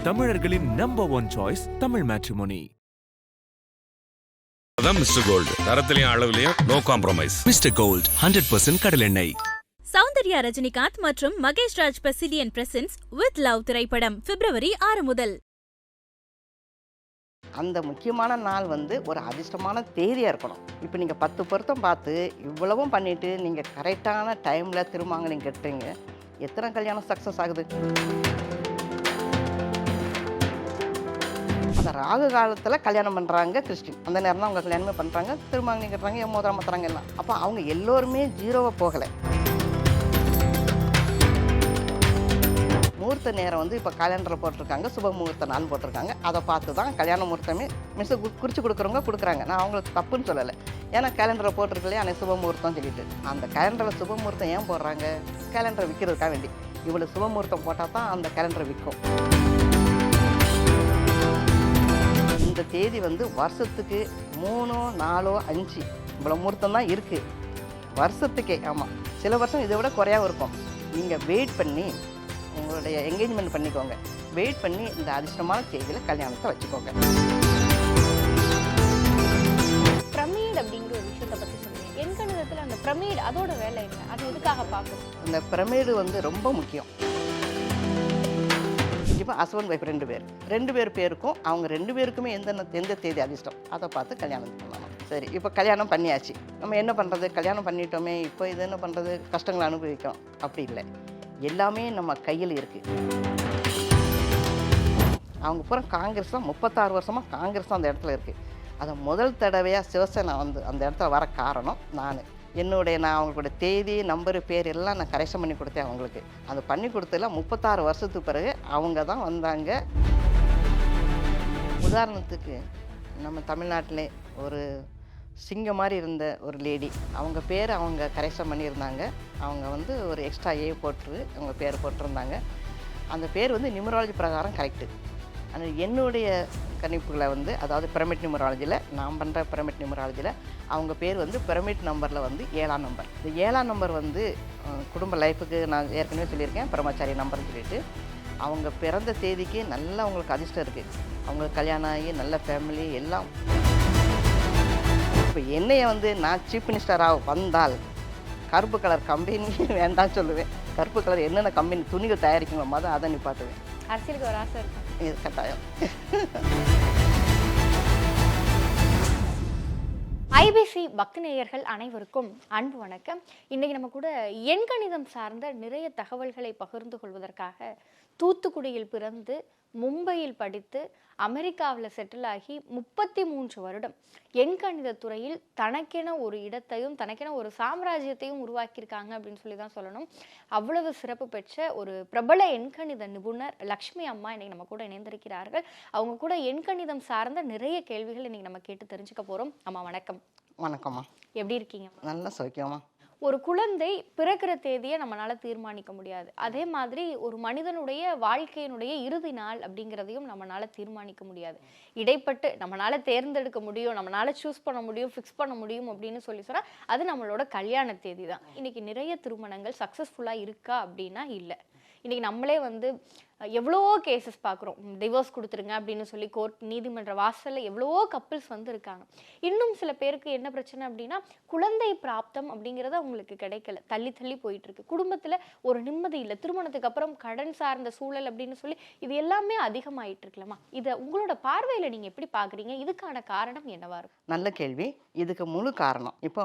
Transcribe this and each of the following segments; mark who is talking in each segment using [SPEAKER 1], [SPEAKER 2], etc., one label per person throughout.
[SPEAKER 1] தமிழர்களின் number one choice Tamil matrimony.
[SPEAKER 2] அதான் mister gold, தரத்திலையும் அளவுலையும் நோ காம்ப்ரமைஸ்.
[SPEAKER 1] மிஸ்டர் கோல்ட் 100% கடல் எண்ணெய்.
[SPEAKER 3] சௌந்தர்யா ரஜினிகாந்த் மற்றும் மகேஷ் ராஜ் பிரசிடியன் பிரசன்ஸ் வித் லவ் திரைப்படம் February 6 முதல்.
[SPEAKER 4] அந்த முக்கியமான நாள் ஒரு அதிர்ஷ்டமான தேதியாக இருக்கணும். இப்போ நீங்கள் 10 பொருத்தம் பார்த்து இவ்வளவும் பண்ணிவிட்டு நீங்கள் கரெக்டான டைமில் திரும்பாங்க நீங்கள் கட்டுறீங்க, எத்தனை கல்யாணம் சக்ஸஸ் ஆகுது? அந்த ராகு காலத்தில் கல்யாணம் பண்ணுறாங்க கிறிஸ்டின், அந்த நேரம் தான் அவங்க கல்யாணமே பண்ணுறாங்க, திரும்பாங்க கட்டுறாங்க, மோதிரம் மாத்துறாங்க எல்லாம். அப்போ அவங்க எல்லோருமே ஜீரோவை போகலை. முகூர்த்த நேரம் இப்போ கேலண்டரில் போட்டிருக்காங்க, சுப முகூர்த்த நாள் போட்டிருக்காங்க. அதை பார்த்து தான் கல்யாண முகூர்த்தமே குறித்து கொடுக்குறவங்க கொடுக்குறாங்க. நான் அவங்களுக்கு தப்புன்னு சொல்லலை, ஏன்னா கேலண்டரில் போட்டிருக்கலையே அன்றைக்கி சுப முகூர்த்தம் சொல்லிட்டு. அந்த கேலண்டரில் சுப முகூர்த்தம் ஏன் போடுறாங்க? கேலண்டரை விற்கிறதுக்காக வேண்டி. இவ்வளோ சுப முகூர்த்தம் போட்டால் தான் அந்த கேலண்டரை விற்கும். இந்த தேதி வருஷத்துக்கு 3, 4, 5 இவ்வளோ முகூர்த்தம் தான் இருக்குது வருஷத்துக்கே. ஆமாம், சில வருஷம் இதை விட குறையாகவும் இருக்கும். நீங்கள் வெயிட் பண்ணி உங்களுடைய என்கேஜ்மெண்ட் பண்ணிக்கோங்க. வெயிட் பண்ணி இந்த அதிர்ஷ்டமான தேதியில் கல்யாணத்தை வச்சுக்கோங்க.
[SPEAKER 5] பிரமிட் அப்படிங்கிற ஒரு விஷயத்தை பற்றி சொல்லுங்கள். எண்கணிதத்தில் அந்த பிரமிட் அதோட வேலை என்ன? அது எதுக்காக பார்க்கணும்?
[SPEAKER 4] இந்த பிரமிடு ரொம்ப முக்கியம். இப்போ ஹஸ்பண்ட் ஒய்ஃப் 2 பேர் பேருக்கும் அவங்க 2 பேருக்குமே எந்த தேதி அதிர்ஷ்டம் அதை பார்த்து கல்யாணம் பண்ணணும். சரி, இப்போ கல்யாணம் பண்ணியாச்சு, நம்ம என்ன பண்ணுறது? கல்யாணம் பண்ணிட்டோமே, இப்போ இது என்ன பண்ணுறது? கஷ்டங்களை அனுபவிக்கும். அப்படி இல்லை, எல்லாமே நம்ம கையில் இருக்குது. அவங்க பூரா காங்கிரஸ் தான், 36 வருஷமாக காங்கிரஸ் தான் அந்த இடத்துல இருக்குது. அதை முதல் தடவையாக சிவசேனா அந்த இடத்துல வர காரணம் நான் அவங்களுடைய தேதி, நம்பரு, பேர் எல்லாம் நான் கரெக்ஷன் பண்ணி கொடுத்தேன் அவங்களுக்கு. அது பண்ணி கொடுத்ததில் 36 வருஷத்துக்கு பிறகு அவங்க தான் வந்தாங்க. உதாரணத்துக்கு நம்ம தமிழ்நாட்டிலே ஒரு சிங்கம் மாதிரி இருந்த ஒரு லேடி, அவங்க பேர் அவங்க கரெக்ஷன் பண்ணியிருந்தாங்க. அவங்க ஒரு எக்ஸ்ட்ரா போட்டு அவங்க பேர் போட்டிருந்தாங்க. அந்த பேர் நியூமராலஜி பிரகாரம் கரெக்டு. ஆனால் என்னுடைய கணிப்புகளை அதாவது பிரமிட் நியூமராலஜியில், நான் பண்ணுற பிரமிட் நியூமராலஜியில் அவங்க பேர் பிரமிட் நம்பரில் 7ஆம் நம்பர். இந்த 7ஆம் நம்பர் குடும்ப லைஃபுக்கு நான் ஏற்கனவே சொல்லியிருக்கேன், பிரம்மச்சாரி நம்பர்னு சொல்லிட்டு. அவங்க பிறந்த தேதிக்கு நல்லா அவங்களுக்கு அதிர்ஷ்டம் இருக்குது. அவங்களுக்கு கல்யாணம் ஆகி நல்ல ஃபேமிலி எல்லாம். இப்போ என்னையை நான் சீஃப் மினிஸ்டராக வந்தால் கருப்பு கலர் கம்பெனி வேண்டாம் சொல்லுவேன். கருப்பு கலர் என்னென்ன கம்பெனி துணிகள் தயாரிக்கணுமோ அதை நிப்பாட்டுவேன்.
[SPEAKER 5] அரசியலுக்கு ஒரு ஆசை இருக்கும்.
[SPEAKER 4] இது கட்டாயம்.
[SPEAKER 5] ஐபிசி பக்நேயர்கள் அனைவருக்கும் அன்பு வணக்கம். இன்னைக்கு நம்ம கூட எண்கணிதம் சார்ந்த நிறைய தகவல்களை பகிர்ந்து கொள்வதற்காக தூத்துக்குடியில் பிறந்து மும்பையில் படித்து அமெரிக்காவில் செட்டில் ஆகி 33 வருடம் எண்கணித துறையில் தனக்கென ஒரு இடத்தையும் தனக்கென ஒரு சாம்ராஜ்யத்தையும் உருவாக்கியிருக்காங்க அப்படின்னு சொல்லி தான் சொல்லணும். அவ்வளவு சிறப்பு பெற்ற ஒரு பிரபல எண்கணித நிபுணர் லக்ஷ்மி அம்மா இன்னைக்கு நம்ம கூட இணைந்திருக்கிறார்கள். அவங்க கூட எண்கணிதம் சார்ந்த நிறைய கேள்விகள் இன்னைக்கு நம்ம கேட்டு தெரிஞ்சுக்க போறோம். அம்மா வணக்கம்.
[SPEAKER 4] வணக்கம்மா.
[SPEAKER 5] எப்படி இருக்கீங்க?
[SPEAKER 4] நல்ல சௌக்கியமா.
[SPEAKER 5] ஒரு குழந்தை பிறக்கிற தேதியை நம்மளால தீர்மானிக்க முடியாது. அதே மாதிரி ஒரு மனிதனுடைய வாழ்க்கையினுடைய இறுதி நாள் அப்படிங்கிறதையும் நம்மளால தீர்மானிக்க முடியாது. இடைப்பட்டு நம்மளால தேர்ந்தெடுக்க முடியும், நம்மளால சூஸ் பண்ண முடியும், ஃபிக்ஸ் பண்ண முடியும் அப்படின்னு சொன்னா அது நம்மளோட கல்யாண தேதி தான். இன்னைக்கு நிறைய திருமணங்கள் சக்சஸ்ஃபுல்லா இருக்கா அப்படின்னா இல்லை. இன்னைக்கு நம்மளே எவ்வளவோ கேசஸ் பார்க்குறோம். டிவோர்ஸ் கொடுத்துருங்க அப்படின்னு சொல்லி கோர்ட் நீதிமன்ற வாசலில் எவ்வளவோ கப்பிள்ஸ் இருக்காங்க. இன்னும் சில பேருக்கு என்ன பிரச்சனை அப்படின்னா குழந்தை பிராப்தம் அப்படிங்கிறது அவங்களுக்கு கிடைக்கல, தள்ளி தள்ளி போயிட்டு இருக்கு. குடும்பத்தில் ஒரு நிம்மதி இல்லை. திருமணத்துக்கு அப்புறம் கடன் சார்ந்த சூழல் அப்படின்னு சொல்லி இது எல்லாமே அதிகமாயிட்டு இருக்கலாமா? இதை உங்களோட பார்வையில் நீங்கள் எப்படி பார்க்குறீங்க? இதுக்கான காரணம் என்னவா இருக்கும்?
[SPEAKER 4] நல்ல கேள்வி. இதுக்கு முழு காரணம் இப்போ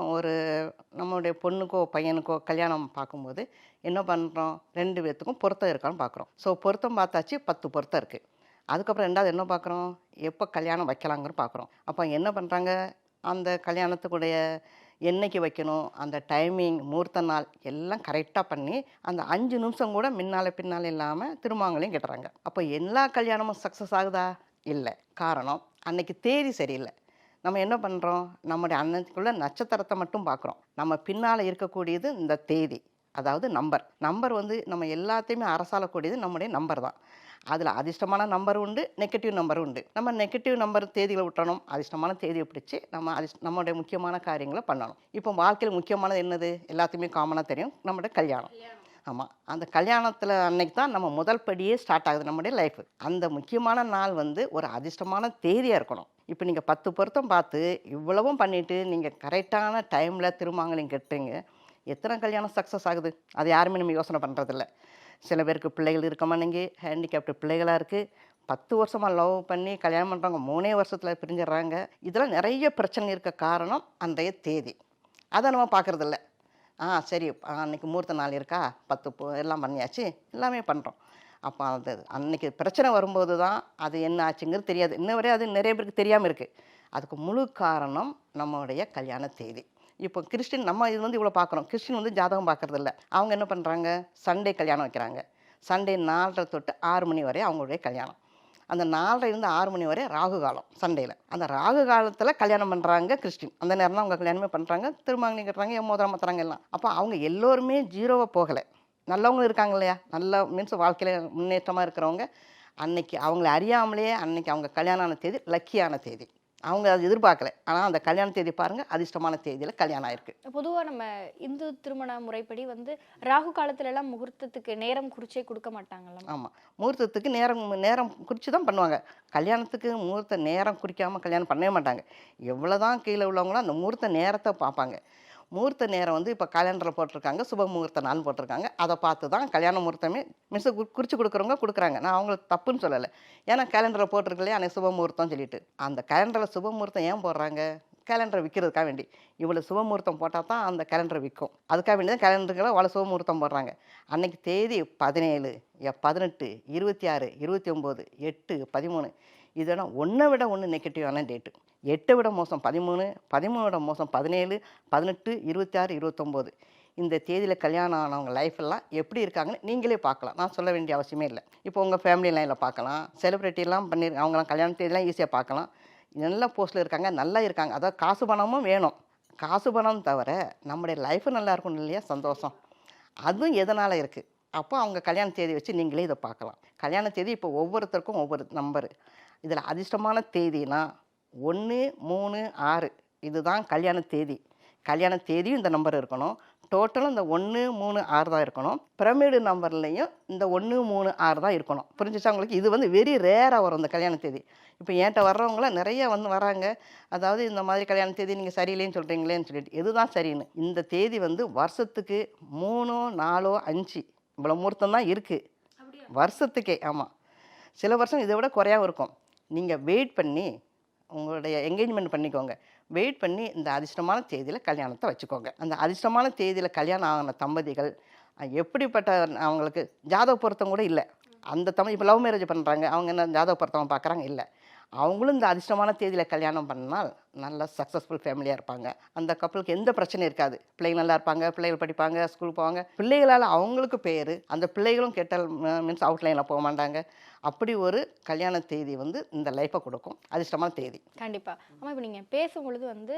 [SPEAKER 4] நம்மளுடைய பொண்ணுக்கோ பையனுக்கோ கல்யாணம் பார்க்கும்போது என்ன பண்ணுறோம்? 2 பேர்த்துக்கும் பொருத்தம் இருக்கான்னு பார்க்குறோம். ஸோ பொருத்தம் பார்த்தாச்சு, 10 பொருத்தம் இருக்குது. அதுக்கப்புறம் 2வது என்ன பார்க்குறோம்? எப்போ கல்யாணம் வைக்கலாங்கிற பார்க்குறோம். அப்போ என்ன பண்ணுறாங்க? அந்த கல்யாணத்துக்குடைய என்னைக்கு வைக்கணும், அந்த டைமிங், முகூர்த்த நாள் எல்லாம் கரெக்டாக பண்ணி அந்த 5 நிமிஷம் கூட பின்னால் இல்லாமல் திருமாங்கலையும் கட்டுறாங்க. அப்போ எல்லா கல்யாணமும் சக்ஸஸ் ஆகுதா? இல்லை. காரணம் அன்னைக்கு தேதி சரியில்லை. நம்ம என்ன பண்ணுறோம்? நம்முடைய அன்னைக்குள்ள நட்சத்திரத்தை மட்டும் பார்க்குறோம். நம்ம பின்னால் இருக்கக்கூடியது இந்த தேதி, அதாவது நம்பர். நம்ம எல்லாத்தையுமே அரசாளக்கூடியது நம்முடைய நம்பர் தான். அதில் அதிர்ஷ்டமான நம்பர் உண்டு, நெகட்டிவ் நம்பர் உண்டு. நம்ம நெகட்டிவ் நம்பர் தேதிகளை விட்டணும், அதிர்ஷ்டமான தேதியை பிடிச்சி நம்மளுடைய முக்கியமான காரியங்களை பண்ணணும். இப்போ வாழ்க்கையில் முக்கியமானது என்னது? எல்லாத்தையுமே காமனாக தெரியும், நம்மளுடைய கல்யாணம். ஆமாம், அந்த கல்யாணத்தில் அன்னைக்கு தான் நம்ம முதல் படியே ஸ்டார்ட் ஆகுது நம்முடைய லைஃப். அந்த முக்கியமான நாள் வந்து ஒரு அதிர்ஷ்டமான தேதியாக இருக்கணும். இப்போ நீங்கள் 10 பொருத்தம் பார்த்து இவ்வளவும் பண்ணிவிட்டு நீங்கள் கரெக்டான டைமில் திருமாங்கல்யம் கட்டுறீங்க, எத்தனை கல்யாணம் சக்ஸஸ் ஆகுது? அது யாருமே நம்ம யோசனை பண்ணுறதில்ல. சில பேருக்கு பிள்ளைகள் இருக்க மாட்டேங்கி, ஹேண்டிகேப்டு பிள்ளைகளாக இருக்குது. 10 வருஷமாக லவ் பண்ணி கல்யாணம் பண்ணுறவங்க 3 வருஷத்தில் பிரிஞ்சிடுறாங்க. இதெல்லாம் நிறைய பிரச்சனை இருக்க காரணம் அன்றைய தேதி. அதை நம்ம பார்க்குறதில்ல. சரி, அன்றைக்கி முகூர்த்த நாள் இருக்கா, 10 எல்லாம் பண்ணியாச்சு, எல்லாமே பண்ணுறோம். அப்போ அது அன்றைக்கி பிரச்சனை வரும்போது தான் அது என்ன ஆச்சுங்கிறது தெரியாது. இன்ன வரை அது நிறைய பேருக்கு தெரியாமல் இருக்குது. அதுக்கு முழு காரணம் நம்மளுடைய கல்யாண தேதி. இப்போ கிறிஸ்டின் நம்ம இது வந்து இவ்வளோ பார்க்குறோம். கிறிஸ்டின் வந்து ஜாதகம் பார்க்குறதில்ல. அவங்க என்ன பண்ணுறாங்க, சண்டே கல்யாணம் வைக்கிறாங்க. சண்டே 4:30 தொட்டு 6 மணி வரை அவங்களுடைய கல்யாணம். அந்த 4:30 6 மணி வரை ராகு காலம் சண்டேயில். அந்த ராகு காலத்தில் கல்யாணம் பண்ணுறாங்க கிறிஸ்டின். அந்த நேரம் தான் அவங்க கல்யாணமே பண்ணுறாங்க, திருமாங்கல்யம் கட்டுறாங்க, மோதிரம் மாத்துறாங்க எல்லாம். அப்போ அவங்க எல்லோருமே ஜீரோவாக போகலை. நல்லவங்களும் இருக்காங்க இல்லையா, நல்ல மீன்ஸ் வாழ்க்கையில் முன்னேற்றமாக இருக்கிறவங்க. அன்னைக்கு அவங்கள அறியாமலேயே அன்னைக்கு அவங்க கல்யாணமான தேதி லக்கியான தேதி. அவங்க அது எதிர்பார்க்கல. ஆனால் அந்த கல்யாண தேதி பாருங்கள், அதிர்ஷ்டமான தேதியில் கல்யாணம் ஆயிருக்கு.
[SPEAKER 5] பொதுவாக நம்ம இந்து திருமண முறைப்படி வந்து ராகு காலத்துல எல்லாம் முகூர்த்தத்துக்கு நேரம் குறிச்சே கொடுக்க மாட்டாங்கல்ல.
[SPEAKER 4] ஆமாம், முகூர்த்தத்துக்கு நேரம் குறித்து தான் பண்ணுவாங்க. கல்யாணத்துக்கு முகூர்த்த நேரம் குறிக்காமல் கல்யாணம் பண்ணவே மாட்டாங்க. எவ்வளோ தான் கீழே உள்ளவங்களும் அந்த முகூர்த்த நேரத்தை பார்ப்பாங்க. முகூர்த்த நேரம் வந்து இப்போ கேலண்டரில் போட்டிருக்காங்க, சுப முகூர்த்த நாள் போட்டிருக்காங்க. அதை பார்த்து தான் கல்யாண முகூர்த்தமே மிஸ் குறித்து கொடுக்குறவங்க கொடுக்குறாங்க. நான் அவங்களுக்கு தப்புன்னு சொல்லலை. ஏன்னா கேலண்டரில் போட்டிருக்கலையே அன்றைக்கி சுப முகூர்த்தம் சொல்லிட்டு. அந்த கேலண்டரில் சுப முகூர்த்தம் ஏன் போடுறாங்க, கேலண்டரை விற்கிறதுக்காக வேண்டி. இவ்வளோ சுப முகூர்த்தம் போட்டால் தான் அந்த கேலண்டரை விற்கும். அதுக்காக வேண்டி தான் கேலண்டருக்குள்ள அவ்வளோ சுப முகூர்த்தம் போடுறாங்க. அன்றைக்கி தேதி 17, 18, 26, 29, 8, 13. இதெல்லாம் ஒன்றை விட ஒன்று நெகட்டிவான டேட்டு. 8 விட மோசம் 13, 13 விட மோசம் 17, 18, 26, 29. இந்த தேதியில் கல்யாணம் ஆனவங்க லைஃப்பெல்லாம் எப்படி இருக்காங்கன்னு நீங்களே பார்க்கலாம். நான் சொல்ல வேண்டிய அவசியமே இல்லை. இப்போ உங்கள் ஃபேமிலி லைனில் பார்க்கலாம், செலிப்ரிட்டிலாம் பண்ணியிருக்காங்க, அவங்களாம் கல்யாண தேதியெலாம் ஈஸியாக பார்க்கலாம். நல்ல போஸ்ட்டில் இருக்காங்க, நல்லா இருக்காங்க. அதாவது காசு பணமும் வேணும். காசு பணம் தவிர நம்முடைய லைஃபு நல்லா இருக்கணும் இல்லையா, சந்தோஷம். அதுவும் எதனால் இருக்குது. அப்போ அவங்க கல்யாண தேதி வச்சு நீங்களே இதை பார்க்கலாம். கல்யாண தேதி இப்போ ஒவ்வொருத்தருக்கும் ஒவ்வொரு நம்பரு. இதில் அதிர்ஷ்டமான தேதினா 1, 3, 6 இதுதான் கல்யாண தேதி. கல்யாண தேதியும் இந்த நம்பர் இருக்கணும். டோட்டலும் இந்த 1, 3, 6 தான் இருக்கணும். பிரமிடு நம்பர்லேயும் இந்த 1, 3, 6 தான் இருக்கணும். புரிஞ்சிச்சா உங்களுக்கு? இது வந்து வெரி ரேராக வரும் இந்த கல்யாண தேதி. இப்போ என்கிட்ட வர்றவங்களாம் நிறைய வந்து வராங்க. அதாவது இந்த மாதிரி கல்யாண தேதி நீங்கள் சரியில்லைன்னு சொல்கிறீங்களேன்னு சொல்லிட்டு. எதுதான் சரின்னு, இந்த தேதி வந்து வருஷத்துக்கு 3, 4, 5 இவ்வளோ முகூர்த்தம் தான் இருக்குது வருஷத்துக்கே. ஆமாம், சில வருஷம் இதை விட குறையாகவும் இருக்கும். நீங்கள் வெயிட் பண்ணி உங்களுடைய என்கேஜ்மெண்ட் பண்ணிக்கோங்க. வெயிட் பண்ணி இந்த அதிர்ஷ்டமான தேதியில் கல்யாணத்தை வச்சுக்கோங்க. அந்த அதிர்ஷ்டமான தேதியில் கல்யாணம் ஆகின தம்பதிகள் எப்படிப்பட்ட அவங்களுக்கு ஜாதக பொருத்தம் கூட இல்லை. அந்த இப்போ லவ் மேரேஜ் பண்ணுறாங்க, அவங்க என்ன ஜாதக பொருத்தம் பார்க்குறாங்க இல்லை. அவங்களும் இந்த அதிர்ஷ்டமான தேதியில் கல்யாணம் பண்ணால் நல்ல சக்ஸஸ்ஃபுல் ஃபேமிலியாக இருப்பாங்க. அந்த கப்பலுக்கு எந்த பிரச்சனையும் இருக்காது. பிள்ளைகள் நல்லா இருப்பாங்க, பிள்ளைகள் படிப்பாங்க, ஸ்கூல் போவாங்க. பிள்ளைகளால் அவங்களுக்கு பேர், அந்த பிள்ளைகளும் கெட்டல் மீன்ஸ் அவுட்லைனில் போக மாட்டாங்க. அப்படி ஒரு கல்யாண தேதி வந்து இந்த லைஃப்பை கொடுக்கும், அதிர்ஷ்டமான தேதி.
[SPEAKER 5] கண்டிப்பாக. ஆமாம், இப்போ நீங்கள் பேசும்பொழுது வந்து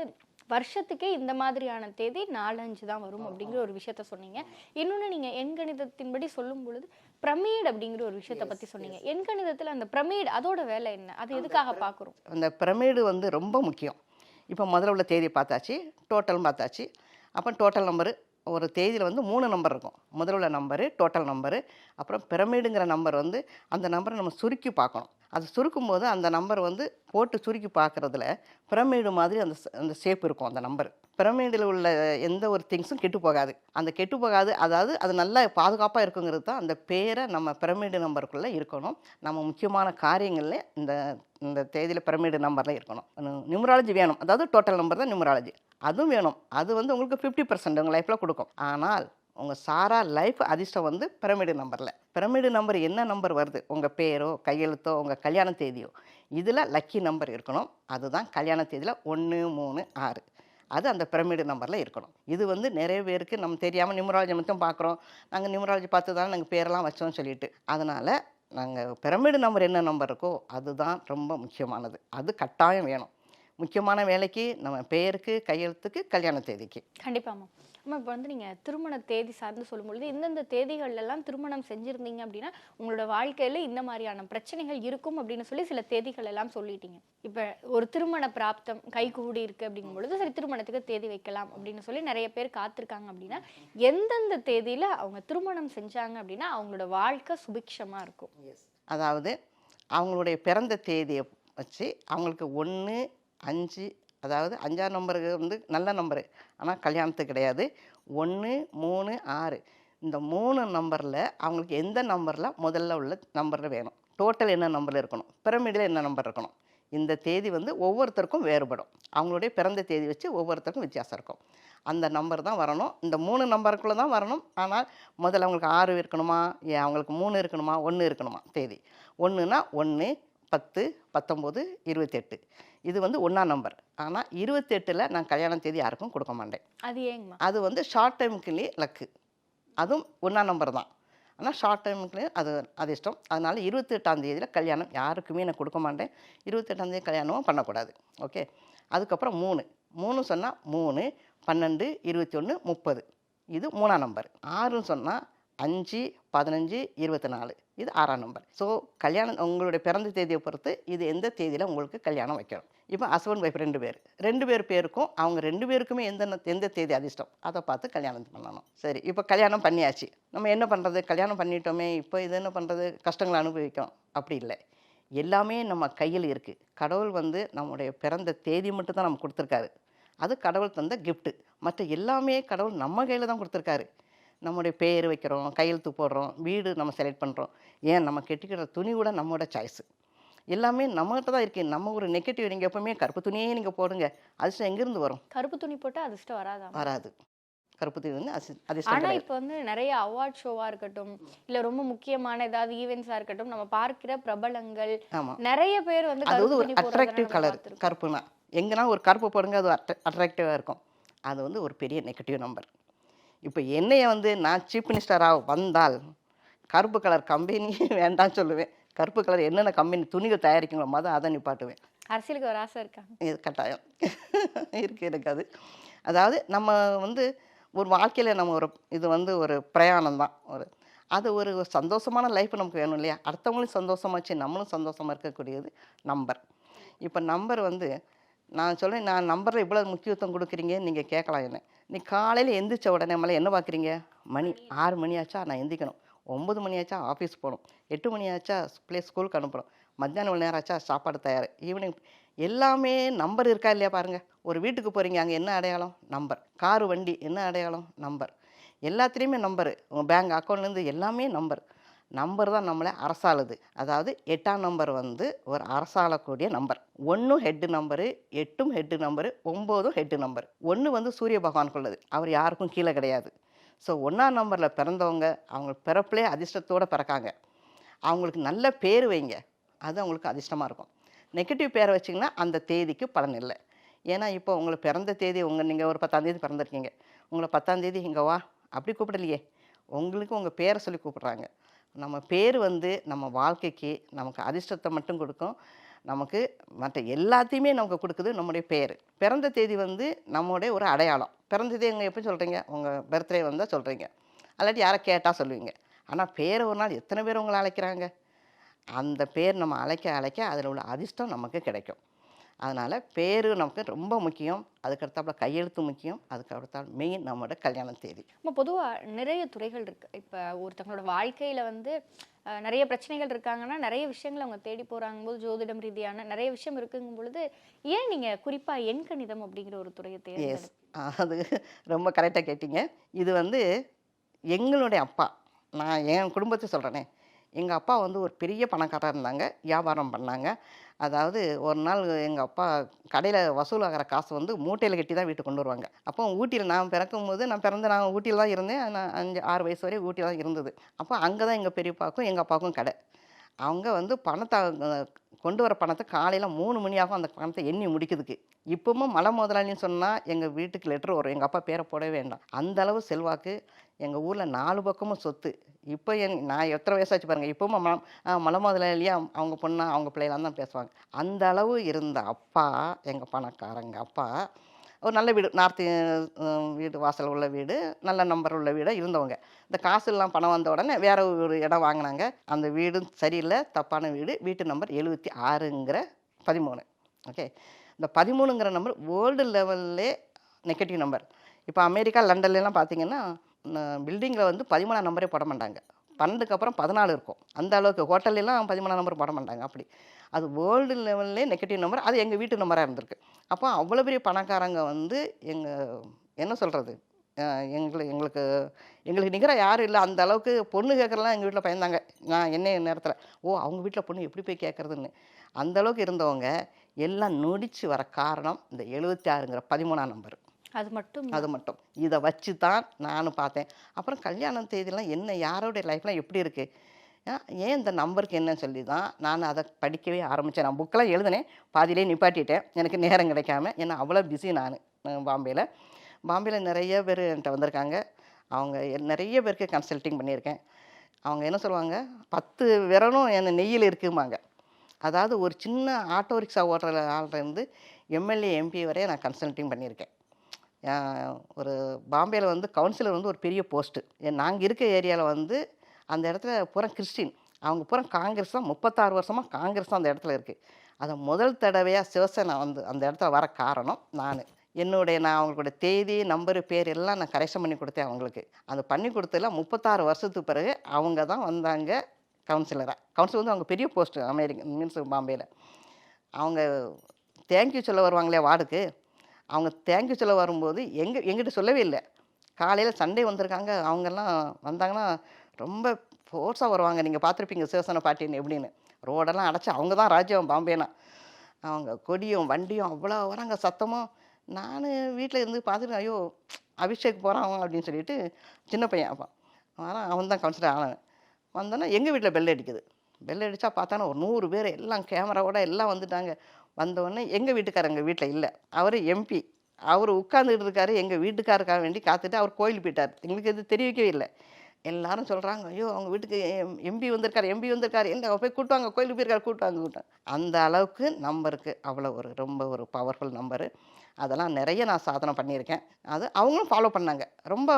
[SPEAKER 5] வருஷத்துக்கே இந்த மாதிரியான தேதி 4-5 தான் வரும் அப்படிங்கிற ஒரு விஷயத்த சொன்னீங்க. இன்னொன்று நீங்கள் எண்கணிதத்தின்படி சொல்லும் பொழுது பிரமிட் அப்படிங்கிற ஒரு விஷயத்தை பற்றி சொன்னீங்க. எண்கணிதத்தில் அந்த பிரமிட் அதோட வேலை என்ன, அது எதுக்காக பார்க்குறோம்?
[SPEAKER 4] அந்த பிரமிடு வந்து ரொம்ப முக்கியம். இப்போ முதல்ல உள்ள தேதி பார்த்தாச்சு, டோட்டல் பார்த்தாச்சு. அப்போ டோட்டல் நம்பரு ஒரு தேதியில் வந்து 3 நம்பர் இருக்கும். முதல்ல உள்ள நம்பரு, டோட்டல் நம்பரு, அப்புறம் பிரமிடுங்கிற நம்பர் வந்து அந்த நம்பரை நம்ம சுருக்கி பார்க்கணும். அது சுருக்கும் போது அந்த நம்பர் வந்து போட்டு சுருக்கி பார்க்குறதுல பிரமிடு மாதிரி அந்த ஷேப் இருக்கும். அந்த நம்பர் பிரமிடில் உள்ள எந்த ஒரு திங்ஸும் கெட்டு போகாது. அந்த கெட்டு போகாது, அதாவது அது நல்லா பாதுகாப்பாக இருக்குங்கிறது தான் அந்த பேரை நம்ம பிரமிடு நம்பருக்குள்ளே இருக்கணும். நம்ம முக்கியமான காரியங்களில் இந்த தேதியில் பிரமிடு நம்பரில் இருக்கணும். நியூமராலஜி வேணும், அதாவது டோட்டல் நம்பர் தான் நியூமராலஜி, அதுவும் வேணும். அது வந்து உங்களுக்கு 50% உங்கள் லைஃப்பில் கொடுக்கும். ஆனால் உங்கள் சாரா லைஃப் அதிர்ஷ்டம் வந்து பிரமிடு நம்பரில். பிரமிடு நம்பர் என்ன நம்பர் வருது, உங்கள் பேரோ கையெழுத்தோ உங்கள் கல்யாண தேதியோ, இதில் லக்கி நம்பர் இருக்கணும். அதுதான் கல்யாண தேதியில் 1, 3, 6 அது அந்த பிரமிடு நம்பரில் இருக்கணும். இது வந்து நிறைய பேருக்கு நம்ம தெரியாமல் நியூமராலஜி மட்டும் பார்க்குறோம். நாங்கள் நியூமராலஜி பார்த்து தான் நாங்கள் பேரெல்லாம் வச்சோம்னு சொல்லிட்டு. அதனால் நாங்கள் பிரமிடு நம்பர் என்ன நம்பர் இருக்கோ அதுதான் ரொம்ப முக்கியமானது. அது கட்டாயம் வேணும். முக்கியமான வேலைக்கு, நம்ம பெயருக்கு, கையெழுத்துக்கு, கல்யாண தேதிக்கு.
[SPEAKER 5] கண்டிப்பாம்மா. அம்மா இப்போ வந்து நீங்கள் திருமண தேதி சார்ந்து சொல்லும்பொழுது இந்தந்த தேதிகள்லாம் திருமணம் செஞ்சுருந்தீங்க அப்படின்னா உங்களோட வாழ்க்கையில் இந்த மாதிரியான பிரச்சனைகள் இருக்கும் அப்படின்னு சொல்லி சில தேதிகள் எல்லாம் சொல்லிட்டீங்க. இப்போ ஒரு திருமண பிராப்தம் கைகூடி இருக்கு அப்படிங்கும் பொழுது சரி திருமணத்துக்கு தேதி வைக்கலாம் அப்படின்னு சொல்லி நிறைய பேர் காத்திருக்காங்க அப்படின்னா எந்தெந்த தேதியில் அவங்க திருமணம் செஞ்சாங்க அப்படின்னா அவங்களோட வாழ்க்கை சுபிக்ஷமாக இருக்கும்?
[SPEAKER 4] அதாவது அவங்களுடைய பிறந்த தேதியை வச்சு அவங்களுக்கு 1, 5, அதாவது 5ஆம் நம்பருக்கு வந்து நல்ல நம்பரு, ஆனால் கல்யாணத்துக்கு கிடையாது. 1, 3, 6 இந்த 3 நம்பரில் அவங்களுக்கு எந்த நம்பரில் முதல்ல உள்ள நம்பரில் வேணும், டோட்டல் என்ன நம்பரில் இருக்கணும், பிரமிடில் என்ன நம்பர் இருக்கணும். இந்த தேதி வந்து ஒவ்வொருத்தருக்கும் வேறுபடும். அவங்களுடைய பிறந்த தேதி வச்சு ஒவ்வொருத்தருக்கும் வித்தியாசம் இருக்கும். அந்த நம்பர் தான் வரணும். இந்த 3 நம்பருக்குள்ளே தான் வரணும். ஆனால் முதல்ல அவங்களுக்கு 6 இருக்கணுமா, அவங்களுக்கு 3 இருக்கணுமா, 1 இருக்கணுமா தேதி. 1னா 1, 10, 19, 28 இது வந்து 1ஆம் நம்பர். ஆனால் 28ல் நான் கல்யாண தேதி யாருக்கும் கொடுக்க மாட்டேன்.
[SPEAKER 5] அது ஏங்கம்மா?
[SPEAKER 4] அது வந்து ஷார்ட் டைமுக்குள்ளேயே லக்கு. அதுவும் 1ஆம் நம்பர் தான். ஆனால் ஷார்ட் டைமுக்குள்ளேயே அது இஷ்டம். அதனால் 28ஆம் தேதியில் கல்யாணம் யாருக்குமே நான் கொடுக்க மாட்டேன். 28ஆம் தேதி கல்யாணமும் பண்ணக்கூடாது. ஓகே. அதுக்கப்புறம் 3 சொன்னால் 3, 12, 21, 30 இது 3ஆம் நம்பர். 6ன்னு சொன்னால் 5, 15, 24 இது 6ஆம் நம்பர். ஸோ கல்யாணம் உங்களுடைய பிறந்த தேதியை பொறுத்து இது எந்த தேதியில் உங்களுக்கு கல்யாணம் வைக்கணும். இப்போ ஹஸ்பண்ட் ஒய்ஃப் 2 பேர் பேருக்கும் அவங்க 2 பேருக்குமே எந்த தேதி அதிர்ஷ்டம் அதை பார்த்து கல்யாணம் பண்ணணும். சரி, இப்போ கல்யாணம் பண்ணியாச்சு, நம்ம என்ன பண்ணுறது, கல்யாணம் பண்ணிட்டோமே, இப்போ இது என்ன பண்ணுறது, கஷ்டங்களை அனுபவிக்கும். அப்படி இல்லை, எல்லாமே நம்ம கையில் இருக்குது. கடவுள் வந்து நம்முடைய பிறந்த தேதி மட்டும் தான் நம்ம கொடுத்துருக்காரு. அது கடவுள் தந்த கிஃப்ட்டு. மற்ற எல்லாமே கடவுள் நம்ம கையில் தான் கொடுத்துருக்காரு. நம்முடைய பேர் வைக்கிறோம், கையெழுத்து போடுறோம், வீடு நம்ம செலக்ட் பண்ணுறோம், ஏன் நம்ம கெட்டிக்கிற துணி கூட நம்மளோட சாய்ஸு. எல்லாமே நம்மகிட்ட தான் இருக்குது. நம்ம ஒரு நெகட்டிவ், நீங்கள் எப்போவுமே கருப்பு துணியே நீங்கள் போடுங்க, அதிர்ஷ்டம் எங்கேருந்து வரும்?
[SPEAKER 5] கருப்பு துணி போட்டால் அதிர்ஷ்டம் வராதா?
[SPEAKER 4] வராது. கருப்பு துணி வந்து அதிர்ஷ்டம்
[SPEAKER 5] ஆனால்
[SPEAKER 4] கிடையாது.
[SPEAKER 5] இப்போ வந்து நிறைய அவார்ட் ஷோவாக இருக்கட்டும் இல்லை ரொம்ப முக்கியமான ஏதாவது ஈவெண்ட்ஸாக இருக்கட்டும் நம்ம பார்க்கிற பிரபலங்கள்
[SPEAKER 4] ஆமாம்,
[SPEAKER 5] நிறைய பேர் வந்து
[SPEAKER 4] அது
[SPEAKER 5] கருப்பு
[SPEAKER 4] வந்து ஒரு
[SPEAKER 5] துணி போடுறதை
[SPEAKER 4] அட்ராக்டிவ்
[SPEAKER 5] நம்ம
[SPEAKER 4] கலர்.
[SPEAKER 5] பார்த்திருக்கோம்.
[SPEAKER 4] கருப்புனா எங்கன்னா ஒரு கருப்பு போடுங்க, அது அட்ராக்டிவாக இருக்கும். அது வந்து ஒரு பெரிய நெகட்டிவ் நம்பர். இப்போ என்னைய வந்து நான் சீஃப் மினிஸ்டராக வந்தால் கருப்பு கலர் கம்பெனியே வேண்டாம்னு சொல்லுவேன். கருப்பு கலர் என்னென்ன கம்பெனி துணிகள் தயாரிக்கங்களோ அதை நிப்பாட்டுவேன்.
[SPEAKER 5] அரசியலுக்கு ஒரு ஆசை இருக்காங்க?
[SPEAKER 4] இது கட்டாயம் இருக்குது எனக்கு. அதாவது நம்ம வந்து ஒரு வாழ்க்கையில் நம்ம இது வந்து ஒரு பிரயாணம் தான். ஒரு சந்தோஷமான லைஃப் நமக்கு வேணும் இல்லையா? அடுத்தவங்களும் சந்தோஷமாச்சு நம்மளும் சந்தோஷமாக இருக்கக்கூடியது நம்பர். இப்போ நம்பர் வந்து நான் சொல்கிறேன், நான் நம்பரில் இவ்வளோ முக்கியத்துவம் கொடுக்குறீங்கன்னு நீங்கள் கேட்கலாம். என்ன நீ காலையில் எந்திரிச்ச உடனே நம்மளை என்ன பார்க்குறீங்க, மணி 6 மணி ஆச்சா நான் எந்திக்கணும், 9 மணி ஆச்சா ஆஃபீஸ் போகணும், 8 மணி ஆச்சா ஸ்கூலுக்கு அனுப்பணும், மத்தியானம் இவ்வளோ நேரம் ஆச்சா சாப்பாடு தயார், ஈவினிங் எல்லாமே நம்பர் இருக்கா இல்லையா பாருங்கள். ஒரு வீட்டுக்கு போகிறீங்க, அங்கே என்ன அடையாளம், நம்பர். காரு வண்டி என்ன அடையாளம், நம்பர். எல்லாத்துலேயுமே நம்பரு. உங்கள் பேங்க் அக்கௌண்ட்லேருந்து எல்லாமே நம்பர். நம்பர் தான் நம்மளை அரசாளுது. அதாவது 8ஆம் நம்பர் வந்து ஒரு அரசாளக்கூடிய number. 1 head number, 8 head number, 9 head number. 1 வந்து சூரிய பகவானுக்குள்ளது, அவர் யாருக்கும் கீழே கிடையாது. ஸோ 1ஆம் நம்பரில் பிறந்தவங்க அவங்க பிறப்பிலே அதிர்ஷ்டத்தோடு பிறக்காங்க. அவங்களுக்கு நல்ல பேர் வைங்க, அது அவங்களுக்கு அதிர்ஷ்டமாக இருக்கும். நெகட்டிவ் பேரை வச்சிங்கன்னா அந்த தேதிக்கு பலன் இல்லை. ஏன்னா இப்போ உங்களுக்கு பிறந்த தேதி நீங்கள் ஒரு 10ஆம் தேதி பிறந்திருக்கீங்க, உங்களை 10ஆம் தேதி இங்கே வா அப்படி கூப்பிடலையே, உங்களுக்கு உங்கள் பேரை சொல்லி கூப்பிட்றாங்க. நம்ம பேர் வந்து நம்ம வாழ்க்கைக்கு நமக்கு அதிர்ஷ்டத்தை மட்டும் கொடுக்கும், நமக்கு மற்ற எல்லாத்தையுமே நமக்கு கொடுக்குது நம்முடைய பேர். பிறந்த தேதி வந்து நம்முடைய ஒரு அடையாளம். பிறந்த தேதி எங்கே எப்படி சொல்கிறீங்க, உங்கள் பர்த்டே வந்தால் சொல்கிறீங்க, அல்லாட்டி யாரை கேட்டால் சொல்லுவீங்க. ஆனால் பேரை ஒரு நாள் எத்தனை பேர் உங்களை அழைக்கிறாங்க, அந்த பேர் நம்ம அழைக்க அதில் உள்ள அதிர்ஷ்டம் நமக்கு கிடைக்கும். அதனால் பேர் நமக்கு ரொம்ப முக்கியம். அதுக்கடுத்தாப்புல கையெழுத்து முக்கியம். அதுக்கடுத்தால் மெயின் நம்மளோட கல்யாண தேதி.
[SPEAKER 5] நம்ம பொதுவாக நிறைய துறைகள் இருக்குது. இப்போ ஒருத்தவங்களோட வாழ்க்கையில் வந்து நிறைய பிரச்சனைகள் இருக்காங்கன்னா நிறைய விஷயங்கள் அவங்க தேடி போகிறாங்க போது ஜோதிடம் ரீதியான நிறைய விஷயம் இருக்குங்கும் பொழுது ஏன் நீங்கள் குறிப்பாக எண்கணிதம் அப்படிங்கிற ஒரு துறையை
[SPEAKER 4] எஸ், அது ரொம்ப கரெக்டாக கேட்டீங்க. இது வந்து எங்களுடைய அப்பா, நான் என் குடும்பத்தை சொல்கிறேனே, எங்கள் அப்பா வந்து ஒரு பெரிய பணக்காரராக இருந்தாங்க, வியாபாரம் பண்ணாங்க. அதாவது ஒரு நாள் எங்கள் அப்பா கடையில் வசூலாகிற காசு வந்து மூட்டையில் கட்டி தான் வீட்டுக்கு கொண்டு வருவாங்க. அப்போ ஊட்டியில் நான் பிறக்கும்போது நான் ஊட்டியில் தான் இருந்தேன். நான் 5-6 வயசு வரை ஊட்டியில் தான் இருந்தது. அப்போ அங்கே தான் எங்கள் பெரியப்பாவுக்கும் எங்கள் அப்பாவுக்கும் கடை. அவங்க வந்து பணத்தை கொண்டு வர பணத்தை காலையில் 3 மணி ஆகும் அந்த பணத்தை எண்ணி முடிக்கிறதுக்கு. இப்போவும் மலை முதலாளின்னு சொன்னால் எங்கள் வீட்டுக்கு லெட்டர் வரும், எங்கள் அப்பா பேரை போடவே வேண்டாம். அந்த அளவு செல்வாக்கு. எங்கள் ஊரில் 4 பக்கமும் சொத்து. இப்போ நான் எத்தனை வயசாச்சு பாருங்கள், இப்போவும் மலை முதலாளியே அவங்க பொண்ணா அவங்க பிள்ளைகளாம் தான் பேசுவாங்க. அந்த அளவு இருந்த அப்பா, எங்கள் பணக்காரங்க அப்பா, ஒரு நல்ல வீடு, நார்த்து வீடு, வாசல் உள்ள வீடு, நல்ல நம்பர் உள்ள வீடாக இருந்தவங்க. இந்த காசு எல்லாம் பணம் வந்த உடனே வேற ஒரு இடம் வாங்கினாங்க. அந்த வீடும் சரியில்லை, தப்பான வீடு. வீட்டு நம்பர் 76ங்கிற 13. ஓகே, இந்த 13ங்கிற நம்பர் வேர்ல்டு லெவல்லே நெகட்டிவ் நம்பர். இப்போ அமெரிக்கா, லண்டன்லாம் பார்த்தீங்கன்னா பில்டிங்கில் வந்து 13ஆம் நம்பரே போட மாட்டாங்க. 12க்கு அப்புறம் 14 இருக்கும். அந்த அளவுக்கு ஹோட்டல்லாம் 13ஆம் நம்பர் போட மாட்டாங்க. அப்படி அது வேர்ல்டு லெவல்லே நெகட்டிவ் நம்பர். அது எங்கள் வீட்டு நம்பராக இருந்திருக்கு. அப்போ அவ்வளோ பெரிய பணக்காரங்க வந்து என்ன சொல்கிறது, எங்களுக்கு நிகராக யாரும் இல்லை. அந்த அளவுக்கு பொண்ணு கேட்குறலாம் எங்கள் வீட்டில் பயந்தாங்க. நான் என்ன நேரத்தில் அவங்க வீட்டில் பொண்ணு எப்படி போய் கேட்குறதுன்னு. அந்த அளவுக்கு இருந்தவங்க எல்லாம் நொடிச்சு வர காரணம் இந்த 76ங்கிற 13ஆம் நம்பர். அது மட்டும் இதை வச்சு தான் நானும் பார்த்தேன். அப்புறம் கல்யாணம் தேதியெல்லாம் என்ன, யாரோடைய லைஃப்லாம் எப்படி இருக்குது, ஏன் இந்த நம்பருக்கு என்னன்னு சொல்லி தான் நான் அதை படிக்கவே ஆரம்பித்தேன். நான் புக்கெல்லாம் எழுதினேன், பாதியிலே நிப்பாட்டிட்டேன். எனக்கு நேரம் கிடைக்காம, ஏன்னா அவ்வளோ பிஸி நான் பாம்பேயில் நிறைய பேர் என்கிட்ட வந்திருக்காங்க. அவங்க நிறைய பேருக்கு கன்சல்ட்டிங் பண்ணியிருக்கேன். அவங்க என்ன சொல்லுவாங்க, 10 விரலும் என் நெய்யில் இருக்குமாங்க. அதாவது ஒரு சின்ன ஆட்டோ ரிக்ஷா ஓட்டுற ஆள்லேருந்து எம்எல்ஏ, எம்பி வரைய நான் கன்சல்ட்டிங் பண்ணியிருக்கேன். ஒரு பாம்பேயில் வந்து கவுன்சிலர் வந்து ஒரு பெரிய போஸ்ட்டு. நாங்கள் இருக்க ஏரியாவில் வந்து அந்த இடத்துல பூரா கிறிஸ்டின், அவங்க பூரா காங்கிரஸ் தான். 36 வருஷமாக காங்கிரஸ் தான் அந்த இடத்துல இருக்குது. அதை முதல் தடவையாக சிவசேனா வந்து அந்த இடத்துல வர காரணம் நான் அவங்களோட தேதி, நம்பரு, பேர் எல்லாம் நான் கரெக்ஷன் பண்ணி கொடுத்தேன் அவங்களுக்கு. அது பண்ணி கொடுத்ததில் 36 வருஷத்துக்கு பிறகு அவங்க தான் வந்தாங்க கவுன்சிலராக. கவுன்சிலர் வந்து அவங்க பெரிய போஸ்ட்டு அமெரிக்கா மீன்ஸ் பாம்பேயில். அவங்க தேங்க்யூ சொல்ல வருவாங்களே வார்டுக்கு, அவங்க தேங்க்யூ சொல்ல வரும்போது எங்கிட்ட சொல்லவே இல்லை. காலையில் சண்டே வந்திருக்காங்க. அவங்கெல்லாம் வந்தாங்கன்னா ரொம்ப ஃபோர்ஸாக வருவாங்க. நீங்கள் பார்த்துருப்பீங்க சிவசேனா பார்ட்டின்னு எப்படின்னு. ரோடெல்லாம் அடைச்சி அவங்க தான் ராஜ்யம் பாம்பேனா. அவங்க கொடியும் வண்டியும் அவ்வளோ வராங்க, சத்தமும். நான் வீட்டில் இருந்து பார்த்துட்டு ஐயோ அபிஷேக் போகிறான் அப்படின்னு சொல்லிட்டு சின்ன பையன் அப்போ ஆனால் அவன் தான் கவுன்சிலர் ஆனவன். வந்தோன்னா எங்கள் வீட்டில் பெல் அடிக்குது. பெல் அடித்தா பார்த்தானா ஒரு 100 பேர் எல்லாம் கேமராவோட எல்லாம் வந்துட்டாங்க. வந்தோடனே எங்கள் வீட்டுக்காரங்க வீட்டில் இல்லை, அவர் எம்பி. அவர் உட்காந்துக்கிட்டு இருக்காரு. எங்கள் வீட்டுக்காருக்காக வேண்டி காத்துட்டு அவர் கோயில் போயிட்டார். எங்களுக்கு இது தெரிவிக்கவே இல்லை. எல்லாரும் சொல்கிறாங்க ஐயோ அவங்க வீட்டுக்கு எம்பி வந்திருக்காரு எங்கே போய் கூட்டுவாங்க, கோயிலுக்கு போயிருக்காரு, கூட்டுவாங்க. அந்த அளவுக்கு நம்பருக்கு அவ்வளோ ரொம்ப ஒரு பவர்ஃபுல் நம்பரு. அதெல்லாம் நிறைய நான் சாதனை பண்ணியிருக்கேன். அது அவங்களும் ஃபாலோ பண்ணாங்க. ரொம்ப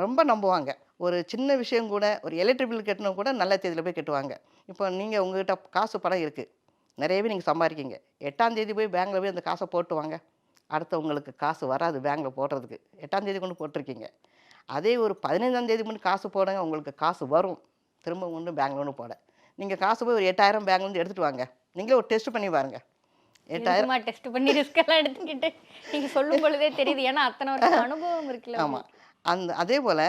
[SPEAKER 4] ரொம்ப நம்புவாங்க. ஒரு சின்ன விஷயம் கூட, ஒரு எலக்ட்ரிக் பில் கட்டணும் கூட நல்ல தேதியில் போய் கட்டுவாங்க. இப்போ நீங்கள் உங்கள்கிட்ட காசு பணம் இருக்குது, நிறையவே நீங்கள் சம்பாதிக்கிங்க. 8ஆம் தேதி போய் பேங்க்கில் போய் அந்த காசை போட்டு வாங்க. அடுத்து உங்களுக்கு காசு வராது பேங்க்கில் போடுறதுக்கு. 8ஆம் தேதி கொண்டு போட்டிருக்கீங்க. அதே ஒரு 15ஆம் தேதி மட்டும் காசு போடுங்க, உங்களுக்கு காசு வரும். திரும்ப கொண்டு பேங்க்கில் ஒன்று போட. நீங்கள் காசு போய் ஒரு 8000 பேங்க்லேருந்து எடுத்துகிட்டு வாங்க. நீங்களே ஒரு டெஸ்ட் பண்ணி பாருங்கள். 8000
[SPEAKER 5] டெஸ்ட் பண்ணி ரிஸ்கெல்லாம் எடுத்துக்கிட்டு நீங்கள் சொல்லும் பொழுதே தெரியுது. ஏன்னா அத்தனை வருஷம் அனுபவம் இருக்குல்ல.
[SPEAKER 4] ஆமாம். அதே போல்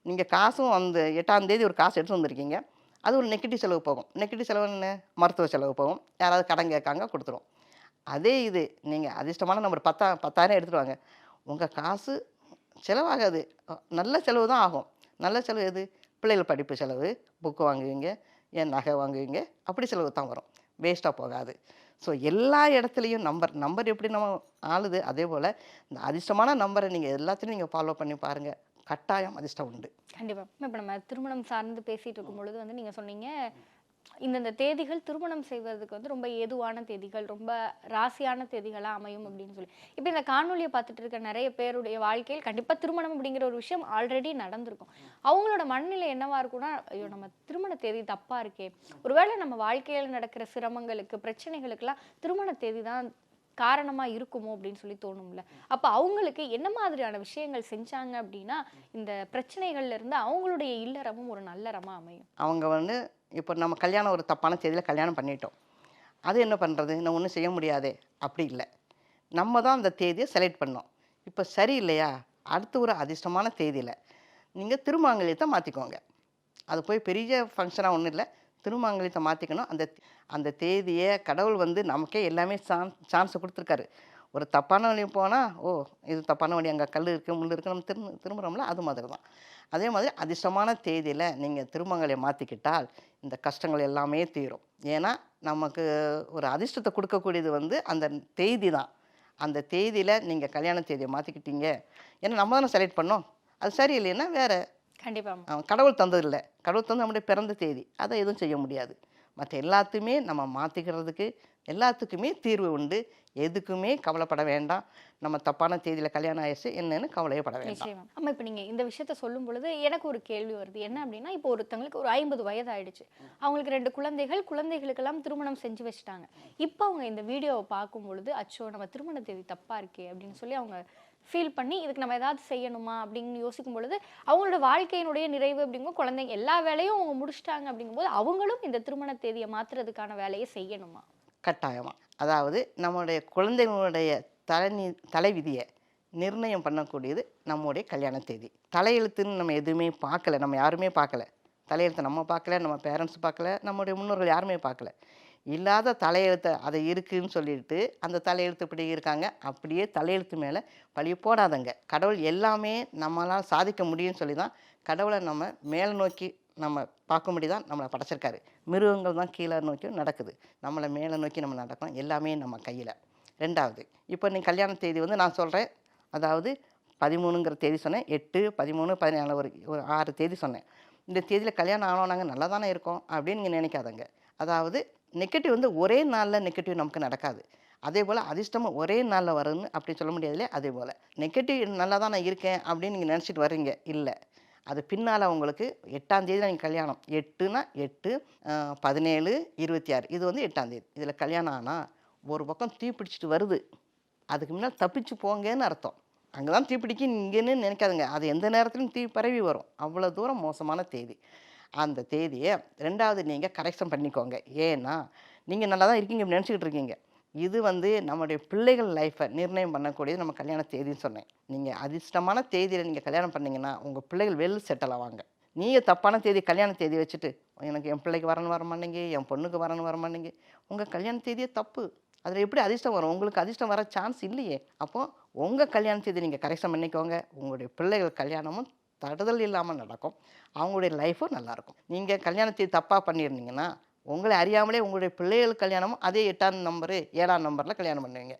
[SPEAKER 4] நீங்கள் காசும் அந்த 8ஆம் தேதி ஒரு காசு எடுத்து வந்திருக்கீங்க. அது ஒரு நெகட்டிவ் செலவு போகும். நெகட்டிவ் செலவு என்ன, மருத்துவ செலவு போகும். யாராவது கடன் கேட்காங்க, கொடுத்துரும். அதே இது நீங்கள் அதிர்ஷ்டமான நம்பர் 10,000 எடுத்துகிட்டு வாங்க. உங்கள் காசு செலவாகாது, நல்ல செலவு தான் ஆகும். நல்ல செலவு எது, பிள்ளைகள் படிப்பு செலவு, புக்கு வாங்குவீங்க, நகை வாங்குவீங்க, அப்படி செலவு தான் வரும். வேஸ்ட்டாக போகாது. ஸோ எல்லா இடத்துலையும் நம்பர் எப்படி நம்ம ஆளுது, அதே போல் இந்த அதிர்ஷ்டமான நம்பரை நீங்கள் எல்லாத்துலையும் நீங்கள் ஃபாலோ பண்ணி பாருங்கள். கட்டாயம் அதிர்ஷ்டம் உண்டு.
[SPEAKER 5] கண்டிப்பாக. இப்போ நம்ம திருமணம் சார்ந்து பேசிகிட்டு இருக்கும் பொழுது வந்து நீங்கள் சொன்னீங்க இந்தந்த தேதிகள் திருமணம் செய்வதற்கு வந்து ரொம்ப ஏதுவான தேதிகள், ரொம்ப ராசியான தேதிகளாக அமையும் அப்படின்னு சொல்லி. இப்போ இந்த காணொலியை பார்த்துட்டு இருக்க நிறைய பேருடைய வாழ்க்கையில் கண்டிப்பாக திருமணம் அப்படிங்கிற ஒரு விஷயம் ஆல்ரெடி நடந்திருக்கும். அவங்களோட மனநிலை என்னவா இருக்கும்னா, ஐயோ நம்ம திருமண தேதி தப்பாக இருக்கே, ஒருவேளை நம்ம வாழ்க்கையில் நடக்கிற சிரமங்களுக்கு, பிரச்சனைகளுக்கெல்லாம் திருமண தேதி தான் காரணமாக இருக்குமோ அப்படின்னு சொல்லி தோணும்ல. அப்போ அவங்களுக்கு என்ன மாதிரியான விஷயங்கள் செஞ்சாங்க அப்படின்னா இந்த பிரச்சனைகள்ல இருந்து அவங்களுடைய இல்லறமும் ஒரு நல்லறமாக அமையும்?
[SPEAKER 4] அவங்க வந்து இப்போ நம்ம கல்யாணம் ஒரு தப்பான தேதியில் கல்யாணம் பண்ணிட்டோம். அது என்ன பண்ணுறது, நான் ஒன்றும் செய்ய முடியாதே, அப்படி இல்லை. நம்ம தான் அந்த தேதியை செலக்ட் பண்ணோம். இப்போ சரியில்லையா, அடுத்த ஒரு அதிர்ஷ்டமான தேதியில் நீங்கள் திருமாங்கல்யத்தை மாற்றிக்கோங்க. அது போய் பெரிய ஃபங்க்ஷனாக ஒன்றும் இல்லை, திருமாங்கல்யத்தை மாற்றிக்கணும். அந்த தேதியை கடவுள் வந்து நமக்கே எல்லாமே சான்ஸ் கொடுத்துருக்காரு. ஒரு தப்பான வழி போனால் இது தப்பான வழி, அங்கே கல் இருக்குது, முள் இருக்குது, நம்ம திரும்புகிறோம்ல, அது மாதிரி தான். அதே மாதிரி அதிர்ஷ்டமான தேதியில் நீங்கள் திருமங்கல்யம் மாற்றிக்கிட்டால் இந்த கஷ்டங்கள் எல்லாமே தீரும். ஏன்னா நமக்கு ஒரு அதிர்ஷ்டத்தை கொடுக்கக்கூடியது வந்து அந்த தேதி தான். அந்த தேதியில் நீங்கள் கல்யாண தேதியை மாற்றிக்கிட்டீங்க, ஏன்னா நம்ம தானே செலக்ட் பண்ணோம். அது சரியில்லைன்னா வேறு
[SPEAKER 5] கண்டிப்பா.
[SPEAKER 4] கடவுள் தந்ததில்லை. கடவுள் தந்து நம்முடைய பிறந்த தேதி, அதை எதுவும் செய்ய முடியாது. மற்ற எல்லாத்தையுமே நம்ம மாற்றிக்கிறதுக்கு எல்லாத்துக்குமே தீர்வு உண்டு. எதுக்குமே கவலைப்பட வேண்டாம். நம்ம தப்பான தேதியில் கல்யாணம் ஆயிடுச்சு என்னன்னு கவலையப்பட வேண்டாம்.
[SPEAKER 5] நிச்சயமா. ஆமா, இப்போ நீங்க இந்த விஷயத்த சொல்லும் பொழுது எனக்கு ஒரு கேள்வி வருது. என்ன அப்படின்னா, இப்போ ஒருத்தங்களுக்கு ஒரு 50 வயது ஆயிடுச்சு, அவங்களுக்கு 2 குழந்தைகள், குழந்தைகளுக்கெல்லாம் திருமணம் செஞ்சு வச்சுட்டாங்க. இப்போ அவங்க இந்த வீடியோவை பார்க்கும் பொழுது, அச்சோ நம்ம திருமண தேதி தப்பா இருக்கே அப்படின்னு சொல்லி அவங்க ஃபீல் பண்ணி இதுக்கு நம்ம ஏதாவது செய்யணுமா அப்படின்னு யோசிக்கும் பொழுது, அவங்களோட வாழ்க்கையினுடைய நிறைவு அப்படிங்கும்போது குழந்தைங்க எல்லா வேலையும் அவங்க முடிச்சிட்டாங்க அப்படிங்கும்போது அவங்களும் இந்த திருமண தேதியை மாத்துறதுக்கான வேலையை செய்யணுமா?
[SPEAKER 4] கட்டாயமாக. அதாவது நம்முடைய குழந்தைகளுடைய தலைவிதியை நிர்ணயம் பண்ணக்கூடியது நம்முடைய கல்யாண தேதி. தலையெழுத்துன்னு நம்ம எதுவுமே பார்க்கல, நம்ம யாருமே பார்க்கல. தலையெழுத்தை நம்ம பார்க்கல, நம்ம பேரண்ட்ஸ் பார்க்கல, நம்முடைய முன்னோர்கள் யாருமே பார்க்கல. இல்லாத தலையெழுத்தை அதை இருக்குதுன்னு சொல்லிட்டு அந்த தலையெழுத்து இப்படி இருக்காங்க, அப்படியே தலையெழுத்து மேலே பழி போடாதங்க. கடவுள் எல்லாமே நம்மளால் சாதிக்க முடியும்னு சொல்லி தான் கடவுளை நம்ம மேலே நோக்கி நம்ம பார்க்கும்படி தான் நம்மளை படைச்சிருக்காரு. மிருகங்கள் தான் கீழே நோக்கி நடக்குது, நம்மளை மேலே நோக்கி நம்ம நடக்கணும். எல்லாமே நம்ம கையில். ரெண்டாவது, இப்போ நீ கல்யாண தேதி வந்து நான் சொல்கிறேன், அதாவது 13ங்கிற தேதி சொன்னேன், 8, 13, 14 ஒரு 6 தேதி சொன்னேன். இந்த தேதியில் கல்யாணம் ஆனோம் நாங்கள் நல்லா தானே இருக்கோம் அப்படின்னு நீங்கள் நினைக்காதங்க. அதாவது நெகட்டிவ் வந்து ஒரே நாளில் நெகட்டிவ் நமக்கு நடக்காது. அதே போல் அதிர்ஷ்டமும் ஒரே நாளில் வரும்னு அப்படி சொல்ல முடியாதுல்ல. அதே போல் நெகட்டிவ் நல்லா தான் நான் இருக்கேன் அப்படின்னு நீங்கள் நினச்சிட்டு வர்றீங்க, இல்லை. அது பின்னால் உங்களுக்கு 8ஆம் தேதி நீங்கள் கல்யாணம். 8னா 8, 17, 26 இது வந்து 8ஆம் தேதி. இதில் கல்யாணம் ஆனால் ஒரு பக்கம் தீ பிடிச்சிட்டு வருது, அதுக்கு முன்னால் தப்பிச்சு போங்கன்னு அர்த்தம். அங்கே தான் தீப்பிடிக்கு இங்கேன்னு நினைக்காதுங்க, அது எந்த நேரத்துலையும் தீ பரவி வரும். அவ்வளோ தூரம் மோசமான தேதி. அந்த தேதியை 2வது நீங்கள் கரெக்ஷன் பண்ணிக்கோங்க. ஏன்னா நீங்கள் நல்லா தான் இருக்கீங்க நினச்சிக்கிட்டு இருக்கீங்க. இது வந்து நம்முடைய பிள்ளைகள் லைஃப்பை நிர்ணயம் பண்ணக்கூடியது நம்ம கல்யாண தேதின்னு சொன்னேன். நீங்கள் அதிர்ஷ்டமான தேதியில் நீங்கள் கல்யாணம் பண்ணிங்கன்னா உங்கள் பிள்ளைகள் வெல் செட்டில் ஆவாங்க. நீங்கள் தப்பான தேதி கல்யாண தேதி வச்சுட்டு எனக்கு என் பிள்ளைக்கு வரணும் வர மாட்டேங்க, என் பொண்ணுக்கு வரணும் வர மாட்டேங்க, உங்கள் கல்யாண தேதியே தப்பு. அதில் எப்படி அதிர்ஷ்டம் வரும்? உங்களுக்கு அதிர்ஷ்டம் வர சான்ஸ் இல்லையே. அப்போது உங்கள் கல்யாண தேதி நீங்கள் கரெக்ஷன் பண்ணிக்கோங்க. உங்களுடைய பிள்ளைகள் கல்யாணமும் தடுதல் இல்லாமல் நடக்கும், அவங்களுடைய லைஃப்பும் நல்லாயிருக்கும். நீங்கள் கல்யாண தேதி தப்பாக பண்ணியிருந்தீங்கன்னா உங்களை அறியாமலே உங்களுடைய பிள்ளைகள் கல்யாணமும் அதே 8ஆம் நம்பரு 7ஆம் நம்பரில் கல்யாணம் பண்ணுவீங்க.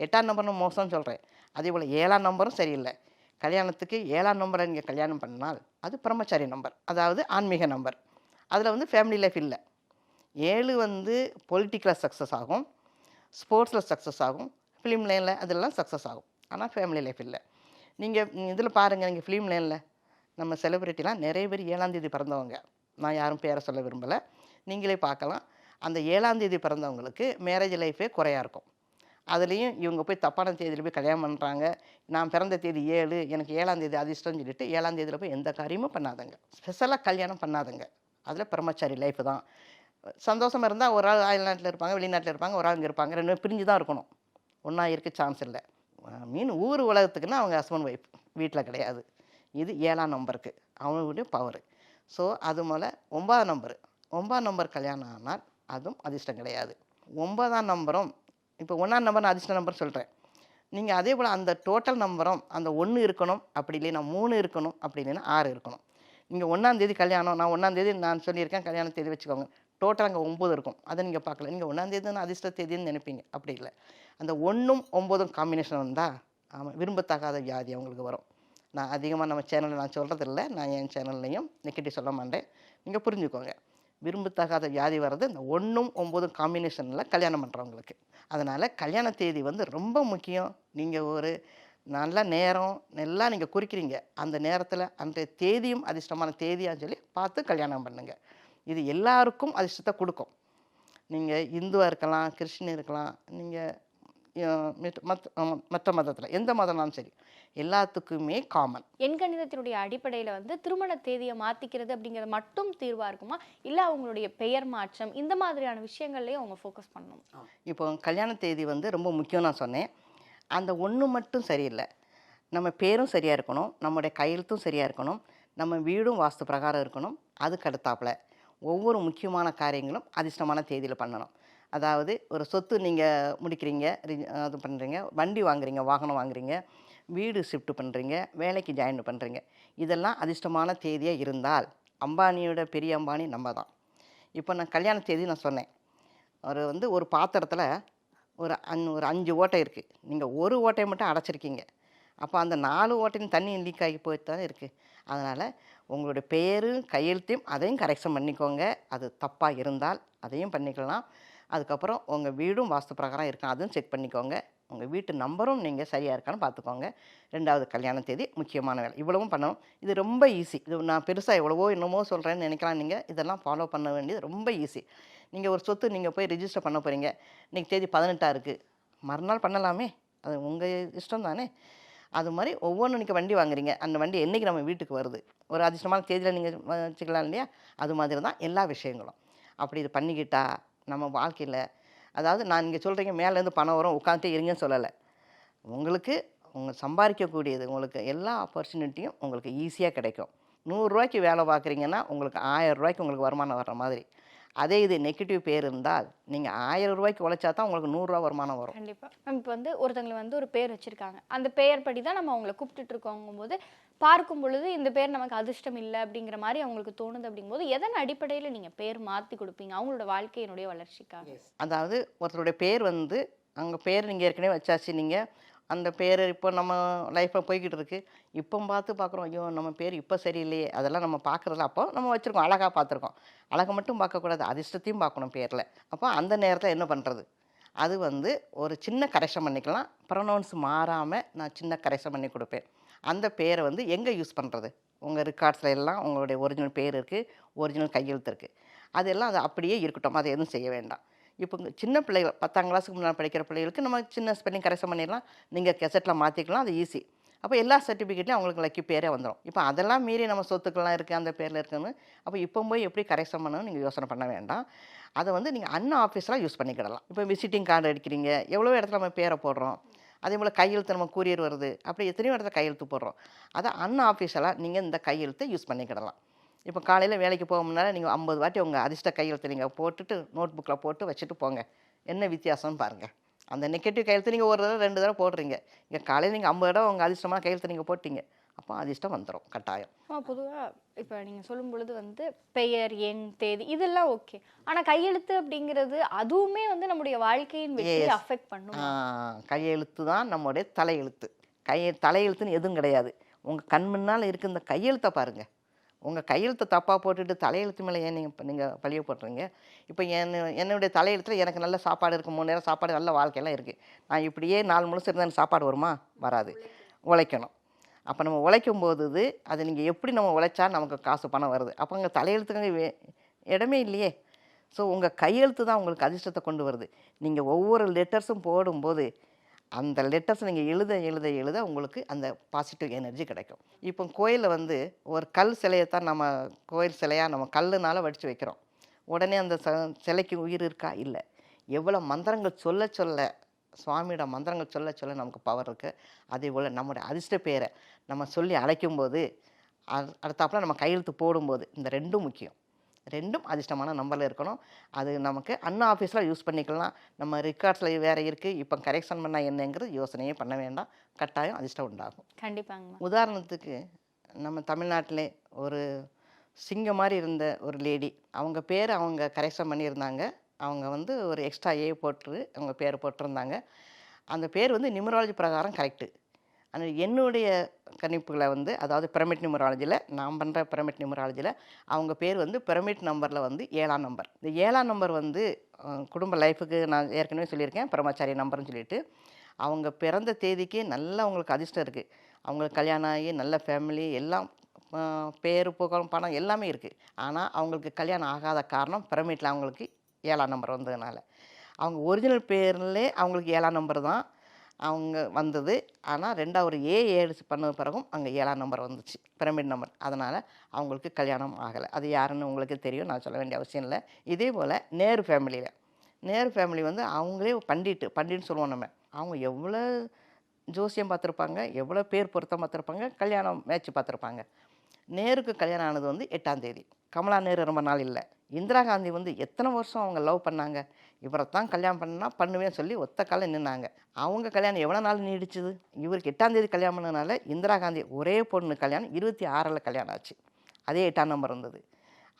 [SPEAKER 4] 8ஆம் நம்பர்னு மோசம்னு சொல்கிறேன், அதே போல் 7ஆம் நம்பரும் சரியில்லை. கல்யாணத்துக்கு 7ஆம் நம்பரை நீங்கள் கல்யாணம் பண்ணால் அது பிரம்மச்சாரி நம்பர், அதாவது ஆன்மீக நம்பர். அதில் வந்து ஃபேமிலி லைஃப் இல்லை. 7 வந்து பொலிட்டிக்கலாக சக்ஸஸ் ஆகும், ஸ்போர்ட்ஸில் சக்ஸஸ் ஆகும், ஃபிலிம் லைனில் அதெல்லாம் சக்ஸஸ் ஆகும். ஆனால் ஃபேமிலி லைஃப் இல்லை. நீங்கள் இதில் பாருங்கள், நீங்கள் ஃபிலிம் லைனில் நம்ம செலிப்ரிட்டிலாம் நிறைய பேர் 7ஆம் தேதி பிறந்தவங்க. நான் யாரும் பேரை சொல்ல விரும்பலை, நீங்களே பார்க்கலாம். அந்த 7ஆம் தேதி பிறந்தவங்களுக்கு மேரேஜ் லைஃபே குறையாக இருக்கும். அதுலேயும் இவங்க போய் தப்பான தேதியில் போய் கல்யாணம் பண்ணுறாங்க. நான் பிறந்த தேதி 7, எனக்கு 7ஆம் தேதி அதிர்ஷ்டம்னு சொல்லிட்டு 7ஆம் தேதியில் போய் எந்த காரியமும் பண்ணாதங்க, ஸ்பெஷலாக கல்யாணம் பண்ணாதங்க. அதில் பிரம்மச்சாரி லைஃப் தான். சந்தோஷமாக இருந்தால் ஒரு ஆள் அயல்நாட்டில் இருப்பாங்க, வெளிநாட்டில் இருப்பாங்க, ஒரு ஆள் இங்கே இருப்பாங்க. 2 பேரும் பிரிஞ்சு தான் இருக்கணும், ஒன்றா இருக்க சான்ஸ் இல்லை. ஊர் உலகத்துக்குன்னா அவங்க ஹஸ்பண்ட் ஒய்ஃப், வீட்டில் கிடையாது. இது 7ஆம் நம்பருக்கு அவங்களுடைய பவர். ஸோ அது போல் 9ஆம் நம்பர் கல்யாணம் ஆனால் அதுவும் அதிர்ஷ்டம் கிடையாது. 9ஆம் நம்பரும் இப்போ 1ஆம் நம்பர் அதிர்ஷ்ட நம்பர் சொல்கிறேன். நீங்கள் அதே போல் அந்த டோட்டல் நம்பரும் அந்த 1 இருக்கணும், அப்படி இல்லைன்னா 3 இருக்கணும், அப்படி இல்லைன்னா 6 இருக்கணும். நீங்கள் 1ஆம் தேதி கல்யாணம், நான் 1ஆம் தேதி நான் சொல்லியிருக்கேன் கல்யாண தேதி வச்சுக்கோங்க, டோட்டல் அங்கே 9 இருக்கும். அதை நீங்கள் பார்க்கல, நீங்கள் 1ஆம் தேதி தான் அதிர்ஷ்ட தேதின்னு நினைப்பீங்க, அப்படி இல்லை. அந்த 1ம் 9ம் காம்பினேஷன் வந்தால் ஆமாம் விரும்பத்தகாத வியாதி அவங்களுக்கு வரும். நான் அதிகமாக நம்ம சேனலில் நான் சொல்கிறதில்ல, நான் என் சேனல்லையும் நெகட்டிவ் சொல்ல மாட்டேன், நீங்கள் புரிஞ்சுக்கோங்க. விரும்பத்தகாத வியாதி வர்றது இந்த 1ம் 9ம் காம்பினேஷனில் கல்யாணம் பண்ணுறவங்களுக்கு. அதனால் கல்யாண தேதி வந்து ரொம்ப முக்கியம். நீங்கள் ஒரு நல்ல நேரம் எல்லாம் நீங்கள் குறிக்கிறீங்க, அந்த நேரத்தில் அன்றைய தேதியும் அதிர்ஷ்டமான தேதியான்னு சொல்லி பார்த்து கல்யாணம் பண்ணுங்கள். இது எல்லாருக்கும் அதிர்ஷ்டத்தை கொடுக்கும். நீங்கள் இந்துவாக இருக்கலாம், கிறிஸ்டின் இருக்கலாம், நீங்கள் மற்ற மதத்தில் எந்த மதம்னாலும் சரி, எல்லாத்துக்குமே காமன்.
[SPEAKER 5] எண்கணிதத்தினுடைய அடிப்படையில் வந்து திருமண தேதியை மாற்றிக்கிறது அப்படிங்கிறது மட்டும் தீர்வாக இருக்குமா, இல்லை அவங்களுடைய பெயர் மாற்றம் இந்த மாதிரியான விஷயங்கள்லேயும் அவங்க ஃபோக்கஸ் பண்ணணும்?
[SPEAKER 4] இப்போ கல்யாண தேதி வந்து ரொம்ப முக்கியம் நான் சொன்னேன். அந்த 1 மட்டும் சரியில்லை, நம்ம பேரும் சரியாக இருக்கணும், நம்முடைய கையெழுத்தும் சரியாக இருக்கணும், நம்ம வீடும் வாஸ்து பிரகாரம் இருக்கணும். அதுக்கு அடுத்தாப்புல ஒவ்வொரு முக்கியமான காரியங்களும் அதிர்ஷ்டமான தேதியில் பண்ணணும். அதாவது ஒரு சொத்து நீங்கள் முடிக்கிறீங்க, அது பண்ணுறீங்க, வண்டி வாங்குறீங்க, வாகனம் வாங்குறீங்க, வீடு ஷிஃப்ட் பண்ணுறீங்க, வேலைக்கு ஜாயின் பண்ணுறீங்க, இதெல்லாம் அதிர்ஷ்டமான தேதியாக இருந்தால் அம்பானியோட பெரிய அம்பானி நம்ம தான். இப்போ நான் கல்யாண தேதி நான் சொன்னேன், ஒரு பாத்திரத்தில் ஒரு 5 ஓட்டை இருக்குது, நீங்கள் ஒரு ஓட்டையை மட்டும் அடைச்சிருக்கீங்க. அப்போ அந்த 4 ஓட்டையும் தண்ணி லீக் ஆகி போயிட்டு தானே இருக்குது. அதனால் உங்களுடைய பேரும் கையெழுத்தையும் அதையும் கரெக்ஷன் பண்ணிக்கோங்க. அது தப்பாக இருந்தால் அதையும் பண்ணிக்கலாம். அதுக்கப்புறம் உங்கள் வீடும் வாஸ்து பிரகாரம் இருக்கா அதுவும் செக் பண்ணிக்கோங்க. உங்கள் வீட்டு நம்பரும் நீங்கள் சரியாக இருக்கான்னு பார்த்துக்கோங்க. 2வது கல்யாண தேதி முக்கியமான வேலை. இவ்வளவும் பண்ணணும். இது ரொம்ப ஈஸி. இது நான் பெருசாக எவ்வளவோ என்னமோ சொல்கிறேன்னு நினைக்கலாம் நீங்கள். இதெல்லாம் ஃபாலோ பண்ண வேண்டியது ரொம்ப ஈஸி. நீங்கள் ஒரு சொத்து நீங்கள் போய் ரிஜிஸ்டர் பண்ண போகிறீங்க. இன்றைக்கி தேதி 18 இருக்குது. மறுநாள் பண்ணலாமே, அது உங்கள் இஷ்டம் தானே. அது மாதிரி ஒவ்வொன்றும் நீங்கள் வண்டி வாங்குறீங்க, அந்த வண்டி என்றைக்கு நம்ம வீட்டுக்கு வருது, ஒரு அதிர்ஷ்டமான தேதியில் நீங்கள் வச்சுக்கலாம் இல்லையா. அது மாதிரி தான் எல்லா விஷயங்களும். அப்படி இது பண்ணிக்கிட்டா நம்ம வாழ்க்கையில், அதாவது நான் நீங்கள் சொல்கிறீங்க மேலேருந்து பணம் வரும் உட்காந்துட்டே இருங்கன்னு சொல்லலை. உங்களுக்கு உங்கள் சம்பாதிக்கக்கூடியது உங்களுக்கு எல்லா ஆப்பர்ச்சுனிட்டியும் உங்களுக்கு ஈஸியாக கிடைக்கும். 100 ரூபாய்க்கு வேலை பார்க்குறீங்கன்னா உங்களுக்கு 1000 ரூபாய்க்கு உங்களுக்கு வருமானம் வர்ற மாதிரி. அதே இது நெகட்டிவ் பேர் இருந்தால் நீங்கள் 1000 ரூபாய்க்கு உழைச்சா தான் உங்களுக்கு 100 ரூபா வருமானம் வரும்.
[SPEAKER 5] கண்டிப்பா மேம். இப்போ வந்து ஒருத்தங்களை வந்து ஒரு பேர் வச்சிருக்காங்க, அந்த பெயர் படி தான் நம்ம அவங்கள கூப்பிட்டுட்டு இருக்கோங்கும் போது பார்க்கும் பொழுது இந்த பேர் நமக்கு அதிர்ஷ்டம் இல்லை அப்படிங்கிற மாதிரி அவங்களுக்கு தோணுது. அப்படிங்கும்போது எதன் அடிப்படையில் நீங்கள் பேர் மாற்றி கொடுப்பீங்க அவங்களோட வாழ்க்கையினுடைய வளர்ச்சிக்காக?
[SPEAKER 4] அதாவது ஒருத்தருடைய பேர் வந்து அவங்க பேர் நீங்கள் ஏற்கனவே வச்சாச்சு. நீங்கள் அந்த பேர் இப்போ நம்ம லைஃப்பில் போய்கிட்டு இருக்கு. இப்போ பார்க்குறோம், ஐயோ நம்ம பேர் இப்போ சரியில்லையே, அதெல்லாம் நம்ம பார்க்குறதில்ல. அப்போ நம்ம வச்சுருக்கோம், அழகாக பார்த்துருக்கோம். அழகை மட்டும் பார்க்கக்கூடாது, அதிர்ஷ்டத்தையும் பார்க்கணும் பேரில். அப்போ அந்த நேரத்தில் என்ன பண்ணுறது, அது வந்து ஒரு சின்ன கரெக்ஷன் பண்ணிக்கலாம். ப்ரொனவுன்ஸ் மாறாமல் நான் சின்ன கரெக்ஷன் பண்ணி கொடுப்பேன். அந்த பேரை வந்து எங்கே யூஸ் பண்ணுறது, உங்கள் ரெக்கார்ட்ஸில் எல்லாம் உங்களுடைய ஒரிஜினல் பேர் இருக்குது, ஒரிஜினல் கையெழுத்து இருக்குது. அதெல்லாம் அது அப்படியே இருக்கட்டும், அதை எதுவும் செய்ய வேண்டாம். இப்போ சின்ன பிள்ளைகள் 10ஆம் கிளாஸுக்கு முன்னாடி படிக்கிற பிள்ளைகளுக்கு நம்ம சின்ன ஸ்பெல்லிங் கரெக்ஷன் பண்ணிடலாம். நீங்கள் கெசட்டில் மாற்றிக்கலாம், அது ஈஸி. அப்போ எல்லா சர்டிஃபிகேட்லையும் அவங்களுக்கு லக்கி பேரே வந்துடும். இப்போ அதெல்லாம் மீறி நம்ம சொத்துக்கள்லாம் இருக்குது அந்த பேரில் இருக்குன்னு, அப்போ இப்போ போய் எப்படி கரெக்ஷன் பண்ணணும்னு நீங்கள் யோசனை பண்ண வேண்டாம். அதை வந்து நீங்கள் அண்ணா ஆஃபீஸில் யூஸ் பண்ணிக்கிடலாம். இப்போ விசிட்டிங் கார்டு அடிக்கிறீங்க, எவ்வளோ இடத்துல நம்ம பேரை போடுறோம். அதே போல் கையெழுத்து நம்ம கூரியர் வருது, அப்படி எத்தனையோ இடத்துல கையெழுத்து போடுறோம். அதை அண்ணா ஆஃபீஸில் நீங்கள் இந்த கையெழுத்தை யூஸ் பண்ணிக்கிடலாம். இப்போ காலையில் வேலைக்கு போக முன்னால் நீங்கள் 50 வாட்டி உங்கள் அதிர்ஷ்ட கையெழுத்தை நீங்கள் போட்டுட்டு நோட் புக்கில் போட்டு வச்சுட்டு போங்க. என்ன வித்தியாசம்னு பாருங்கள். அந்த நெகட்டிவ் கையெழுத்து நீங்கள் ஒரு தடவை 2 தடவை போடுறீங்க. இங்கே காலையில் நீங்கள் 50 தடவை உங்கள் அதிர்ஷ்டமான கையெழுத்தை நீங்கள் போட்டிங்க, அப்போ அதிர்ஷ்டம் வந்துடும் கட்டாயம்.
[SPEAKER 5] பொதுவாக இப்போ நீங்கள் சொல்லும் பொழுது வந்து பெயர், எண், தேதி இதெல்லாம் ஓகே. ஆனால் கையெழுத்து அப்படிங்கிறது அதுவுமே வந்து நம்முடைய வாழ்க்கையின் வெற்றியை அஃபெக்ட் பண்ணும்.
[SPEAKER 4] கையெழுத்து தான் நம்முடைய தலையெழுத்து. தலையெழுத்துன்னு எதுவும் கிடையாது. உங்கள் கண் முன்னால் இருக்க இந்த கையெழுத்தை பாருங்கள். உங்கள் கையெழுத்தை தப்பாக போட்டுட்டு தலையெழுத்து மேலே ஏன் நீங்கள் பழிய போட்டுறீங்க. இப்போ என்னுடைய தலையெழுத்தில் எனக்கு நல்ல சாப்பாடு இருக்குது, 3 நேரம் சாப்பாடு, நல்ல வாழ்க்கையெல்லாம் இருக்குது. நான் இப்படியே 4 முழுசு இருந்தால் எனக்கு சாப்பாடு வருமா? வராது. உழைக்கணும். அப்போ நம்ம உழைக்கும் போது அது நீங்கள் எப்படி நம்ம உழைச்சா நமக்கு காசு பணம் வருது. அப்போ உங்கள் தலையெழுத்துக்கு இடமே இல்லையே. ஸோ உங்கள் கையெழுத்து தான் உங்களுக்கு அதிர்ஷ்டத்தை கொண்டு வருது. நீங்கள் ஒவ்வொரு லெட்டர்ஸும் போடும்போது அந்த லெட்டர்ஸ் நீங்கள் எழுத எழுத எழுத உங்களுக்கு அந்த பாசிட்டிவ் எனர்ஜி கிடைக்கும். இப்போ கோயிலில் வந்து ஒரு கல் சிலையை தான் நம்ம கோயில் சிலையாக நம்ம கல்லுனால் வடித்து வைக்கிறோம். உடனே அந்த சிலைக்கு உயிர் இருக்கா? இல்லை. எவ்வளோ மந்திரங்கள் சொல்ல சொல்ல, சுவாமியோட மந்திரங்கள் சொல்ல சொல்ல நமக்கு பவர் இருக்குது. அதே போல் நம்முடைய அதிர்ஷ்ட பேரை நம்ம சொல்லி அழைக்கும்போது அடுத்தாப்புல நம்ம கையெழுத்து போடும்போது இந்த 2ம் முக்கியம். 2ம் அதிர்ஷ்டமான நம்பரில் இருக்கணும். அது நமக்கு அண்ணா ஆஃபீஸில் யூஸ் பண்ணிக்கலாம். நம்ம ரெக்கார்ட்ஸில் வேறு இருக்குது, இப்போ கரெக்ஷன் பண்ணால் என்னங்கிறது யோசனையே பண்ண வேண்டாம். கட்டாயம் அதிர்ஷ்டம் உண்டாகும்.
[SPEAKER 5] கண்டிப்பாங்க.
[SPEAKER 4] உதாரணத்துக்கு நம்ம தமிழ்நாட்டிலே ஒரு சிங்கம் மாதிரி இருந்த ஒரு லேடி, அவங்க பேர் அவங்க கரெக்ஷன் பண்ணியிருந்தாங்க. அவங்க வந்து ஒரு எக்ஸ்ட்ரா ஏ போட்டு அவங்க பேர் போட்டிருந்தாங்க. அந்த பேர் வந்து நியூமராலஜி பிரகாரம் கரெக்டு. ஆனால் என்னுடைய கணிப்புகளை வந்து, அதாவது பிரமிட் நியூமராலஜியில், நான் பண்ணுற பிரமிட் நியூமராலஜியில் அவங்க பேர் வந்து பிரமிட் நம்பரில் வந்து 7ஆம் நம்பர். இந்த 7ஆம் நம்பர் வந்து குடும்ப லைஃபுக்கு நான் ஏற்கனவே சொல்லியிருக்கேன், பிரம்மச்சாரி நம்பர்னு சொல்லிட்டு. அவங்க பிறந்த தேதிக்கு நல்லா அவங்களுக்கு அதிர்ஷ்டம் இருக்குது. அவங்களுக்கு கல்யாணம் ஆகி நல்ல ஃபேமிலி எல்லாம், பேர் புகழ் பணம் எல்லாமே இருக்குது. ஆனால் அவங்களுக்கு கல்யாணம் ஆகாத காரணம் பிரமிட்டில் அவங்களுக்கு 7ஆம் நம்பர் வந்ததுனால. அவங்க ஒரிஜினல் பேர்லே அவங்களுக்கு 7ஆம் நம்பர் தான் அவங்க வந்தது. ஆனால் 2வது ஏடு பண்ண பிறகும் அங்கே 7ஆம் நம்பர் வந்துச்சு, பிரமிட் நம்பர். அதனால் அவங்களுக்கு கல்யாணம் ஆகலை. அது யாருன்னு உங்களுக்கு தெரியும், நான் சொல்ல வேண்டிய அவசியம் இல்லை. இதே போல் நேரு ஃபேமிலி வந்து அவங்களே பண்டிட்னு சொல்லுவோம் நம்ம. அவங்க எவ்வளோ ஜோசியம் பார்த்துருப்பாங்க, எவ்வளோ பேர் பொருத்தம் பார்த்துருப்பாங்க, கல்யாணம் மேட்ச் பார்த்துருப்பாங்க. நேருக்கு கல்யாணம் ஆனது வந்து 8ஆம் தேதி. கமலா நேரு ரொம்ப நாள் இல்லை. இந்திரா காந்தி வந்து எத்தனை வருஷம் அவங்க லவ் பண்ணாங்க. இவரை தான் கல்யாணம் பண்ணால் பண்ணுவேன்னு சொல்லி ஒத்த காலம் நின்னாங்க. அவங்க கல்யாணம் எவ்வளோ நாள் நீடிச்சுது. இவருக்கு 8ஆம் தேதி கல்யாணம் பண்ணதுனால இந்திரா காந்தி ஒரே பொண்ணு கல்யாணம் 26 கல்யாணம் ஆச்சு. அதே 8ஆம் நம்பர் இருந்தது.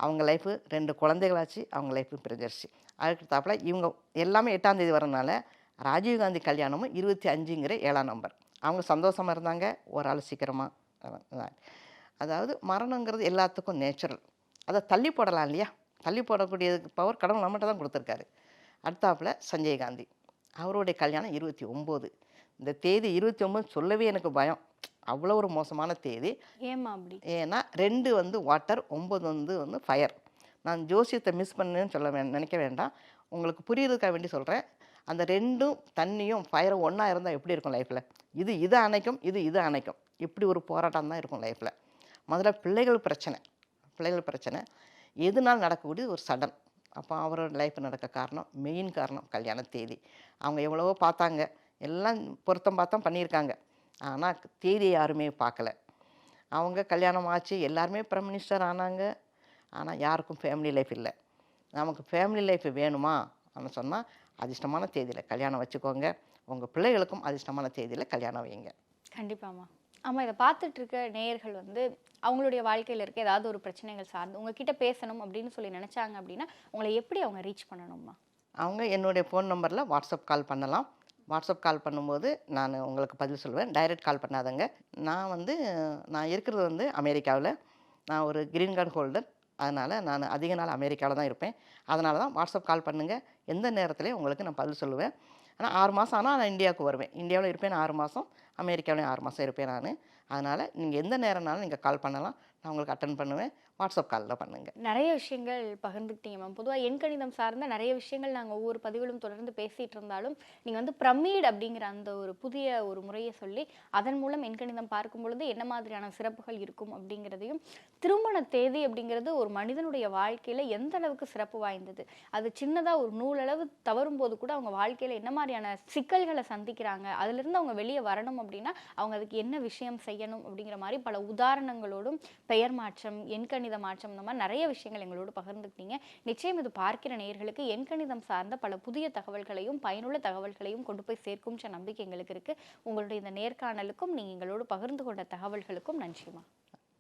[SPEAKER 4] அவங்க லைஃபு 2 குழந்தைகளாச்சு, அவங்க லைஃபு பிரிஞ்சிருச்சு. அதுக்கு தாப்பில் இவங்க எல்லாமே 8ஆம் தேதி வரனால ராஜீவ்காந்தி கல்யாணமும் 25ங்கிற 7ஆம் நம்பர். அவங்க சந்தோஷமாக இருந்தாங்க. ஒரு ஆள் சீக்கிரமாக. அதாவது மரணங்கிறது எல்லாத்துக்கும் நேச்சுரல். அதை தள்ளி போடலாம் இல்லையா? தள்ளி போடக்கூடியதுக்கு பவர் கடவுள் நம்மகிட்ட தான் கொடுத்துருக்காரு. அடுத்தாப்புல சஞ்சய் காந்தி, அவருடைய கல்யாணம் 29. இந்த தேதி 29 சொல்லவே எனக்கு பயம். அவ்வளோ ஒரு மோசமான தேதி.
[SPEAKER 5] ஏமா அப்படி?
[SPEAKER 4] ஏன்னா 2 வந்து வாட்டர், 9 வந்து ஃபயர். நான் ஜோசியத்தை மிஸ் பண்ணேன்னு நினைக்க வேண்டாம். உங்களுக்கு புரியுறதுக்காக வேண்டி சொல்கிறேன். அந்த 2ம் தண்ணியும் ஃபயரும் ஒன்றா இருந்தால் எப்படி இருக்கும் லைஃப்பில்? இது அணைக்கும், இது அணைக்கும். இப்படி ஒரு போராட்டம் தான் இருக்கும் லைஃப்பில். முதல்ல பிள்ளைகள் பிரச்சனை எதுனாலும் நடக்கக்கூடிய ஒரு சடன். அப்போ அவரோட லைஃப் நடக்க காரணம், மெயின் காரணம் கல்யாண தேதி. அவங்க எவ்வளவோ பார்த்தாங்க, எல்லாம் பொருத்தம் பார்த்தா பண்ணியிருக்காங்க. ஆனால் தேதியை யாருமே பார்க்கல. அவங்க கல்யாணம் ஆச்சு, எல்லாருமே பிரைம் மினிஸ்டர் ஆனாங்க. ஆனால் யாருக்கும் ஃபேமிலி லைஃப் இல்லை. நமக்கு ஃபேமிலி லைஃப் வேணுமா அப்படின்னு சொன்னால் அதிர்ஷ்டமான தேதியில் கல்யாணம் வச்சுக்கோங்க. உங்கள் பிள்ளைகளுக்கும் அதிர்ஷ்டமான தேதியில் கல்யாணம் வைங்க.
[SPEAKER 5] கண்டிப்பாம்மா. ஆமாம், இதை பார்த்துட்டு இருக்க நேயர்கள் வந்து அவங்களுடைய வாழ்க்கையில் இருக்க ஏதாவது ஒரு பிரச்சனைகள் சார்ந்து உங்ககிட்ட பேசணும் அப்படின்னு சொல்லி நினச்சாங்க அப்படின்னா உங்களை எப்படி அவங்க ரீச் பண்ணணும்மா?
[SPEAKER 4] அவங்க என்னுடைய ஃபோன் நம்பரில் வாட்ஸ்அப் கால் பண்ணலாம். வாட்ஸ்அப் கால் பண்ணும்போது நான் உங்களுக்கு பதில் சொல்லுவேன். டைரக்ட் கால் பண்ணாதங்க. நான் இருக்கிறது வந்து அமெரிக்காவில். நான் ஒரு க்ரீன் கார்டு ஹோல்டர். அதனால் நான் அதிக நாள் அமெரிக்காவில் தான் இருப்பேன். அதனால தான் வாட்ஸ்அப் கால் பண்ணுங்கள். எந்த நேரத்துலையும் உங்களுக்கு நான் பதில் சொல்லுவேன். ஆனால் 6 மாதம் ஆனால் நான் இந்தியாவுக்கு வருவேன். இந்தியாவில் இருப்பேன் 6 மாதம், அமெரிக்காவிலையும் 6 மாதம் இருப்பேன் நான். அதனால் நீங்கள் எந்த நேரம்னாலும் நீங்கள் கால் பண்ணலாம். நான் உங்களுக்கு அட்டன் பண்ணுவேன். வாட்ஸ்அப் காலில் பண்ணுங்கள்.
[SPEAKER 5] நிறைய விஷயங்கள் பகிர்ந்துக்கிட்டீங்க மேம். பொதுவாக எண்கணிதம் சார்ந்த நிறைய விஷயங்கள் நாங்கள் ஒவ்வொரு பதிவிலும் தொடர்ந்து பேசிகிட்டு இருந்தாலும் நீங்கள் வந்து பிரமிட் அப்படிங்கிற அந்த ஒரு புதிய ஒரு முறையை சொல்லி அதன் மூலம் எண்கணிதம் பார்க்கும் பொழுது என்ன மாதிரியான சிறப்புகள் இருக்கும் அப்படிங்கிறதையும், திருமண தேதி அப்படிங்கிறது ஒரு மனிதனுடைய வாழ்க்கையில் எந்த அளவுக்கு சிறப்பு வாய்ந்தது, அது சின்னதாக ஒரு நூலளவு தவறும் போது கூட அவங்க வாழ்க்கையில் என்ன மாதிரியான சிக்கல்களை சந்திக்கிறாங்க, அதிலிருந்து அவங்க வெளியே வரணும் அப்படின்னா அவங்க அதுக்கு என்ன விஷயம் செய்யணும் அப்படிங்கிற மாதிரி பல உதாரணங்களோடும் பெயர் மாற்றம், எண்கணித மாற்றம், இந்த மாதிரி நிறைய விஷயங்கள் எங்களோடு பகிர்ந்துக்கிட்டீங்க. நிச்சயம் இது பார்க்கிற நேயர்களுக்கு எண்கணிதம் சார்ந்த பல புதிய தகவல்களையும் பயனுள்ள தகவல்களையும் கொண்டு போய் சேர்க்கும் நம்பிக்கை எங்களுக்கு இருக்கு. உங்களுடைய இந்த நேர்காணலுக்கும் நீங்க எங்களோடு பகிர்ந்து கொண்ட தகவல்களுக்கும் நன்றிமா.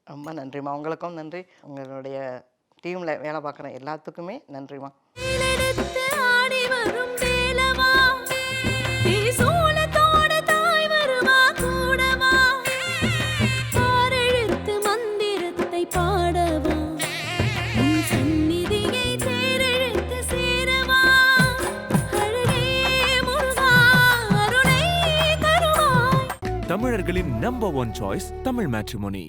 [SPEAKER 4] ரொம்ப நன்றிம்மா. உங்களுக்கும் நன்றி. உங்களுடைய டீமில் வேலை பார்க்குற எல்லாத்துக்குமே நன்றிம்மா.
[SPEAKER 1] தமிழர்களின் நம்பர் 1 சாய்ஸ் தமிழ் மேட்ரிமோனி.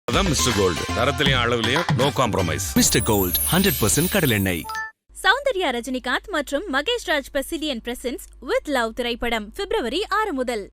[SPEAKER 2] அதான் மிஸ்டர் கோல்டு. தரத்திலையும் அளவுலையும் நோ காம்ப்ரமைஸ்.
[SPEAKER 1] மிஸ்டர் கோல்ட் 100% கடல் எண்ணெய்.
[SPEAKER 3] சௌந்தர்யா ரஜினிகாந்த் மற்றும் Magesh Raj Pasilian presents with love திரைப்படம் February 6 முதல்.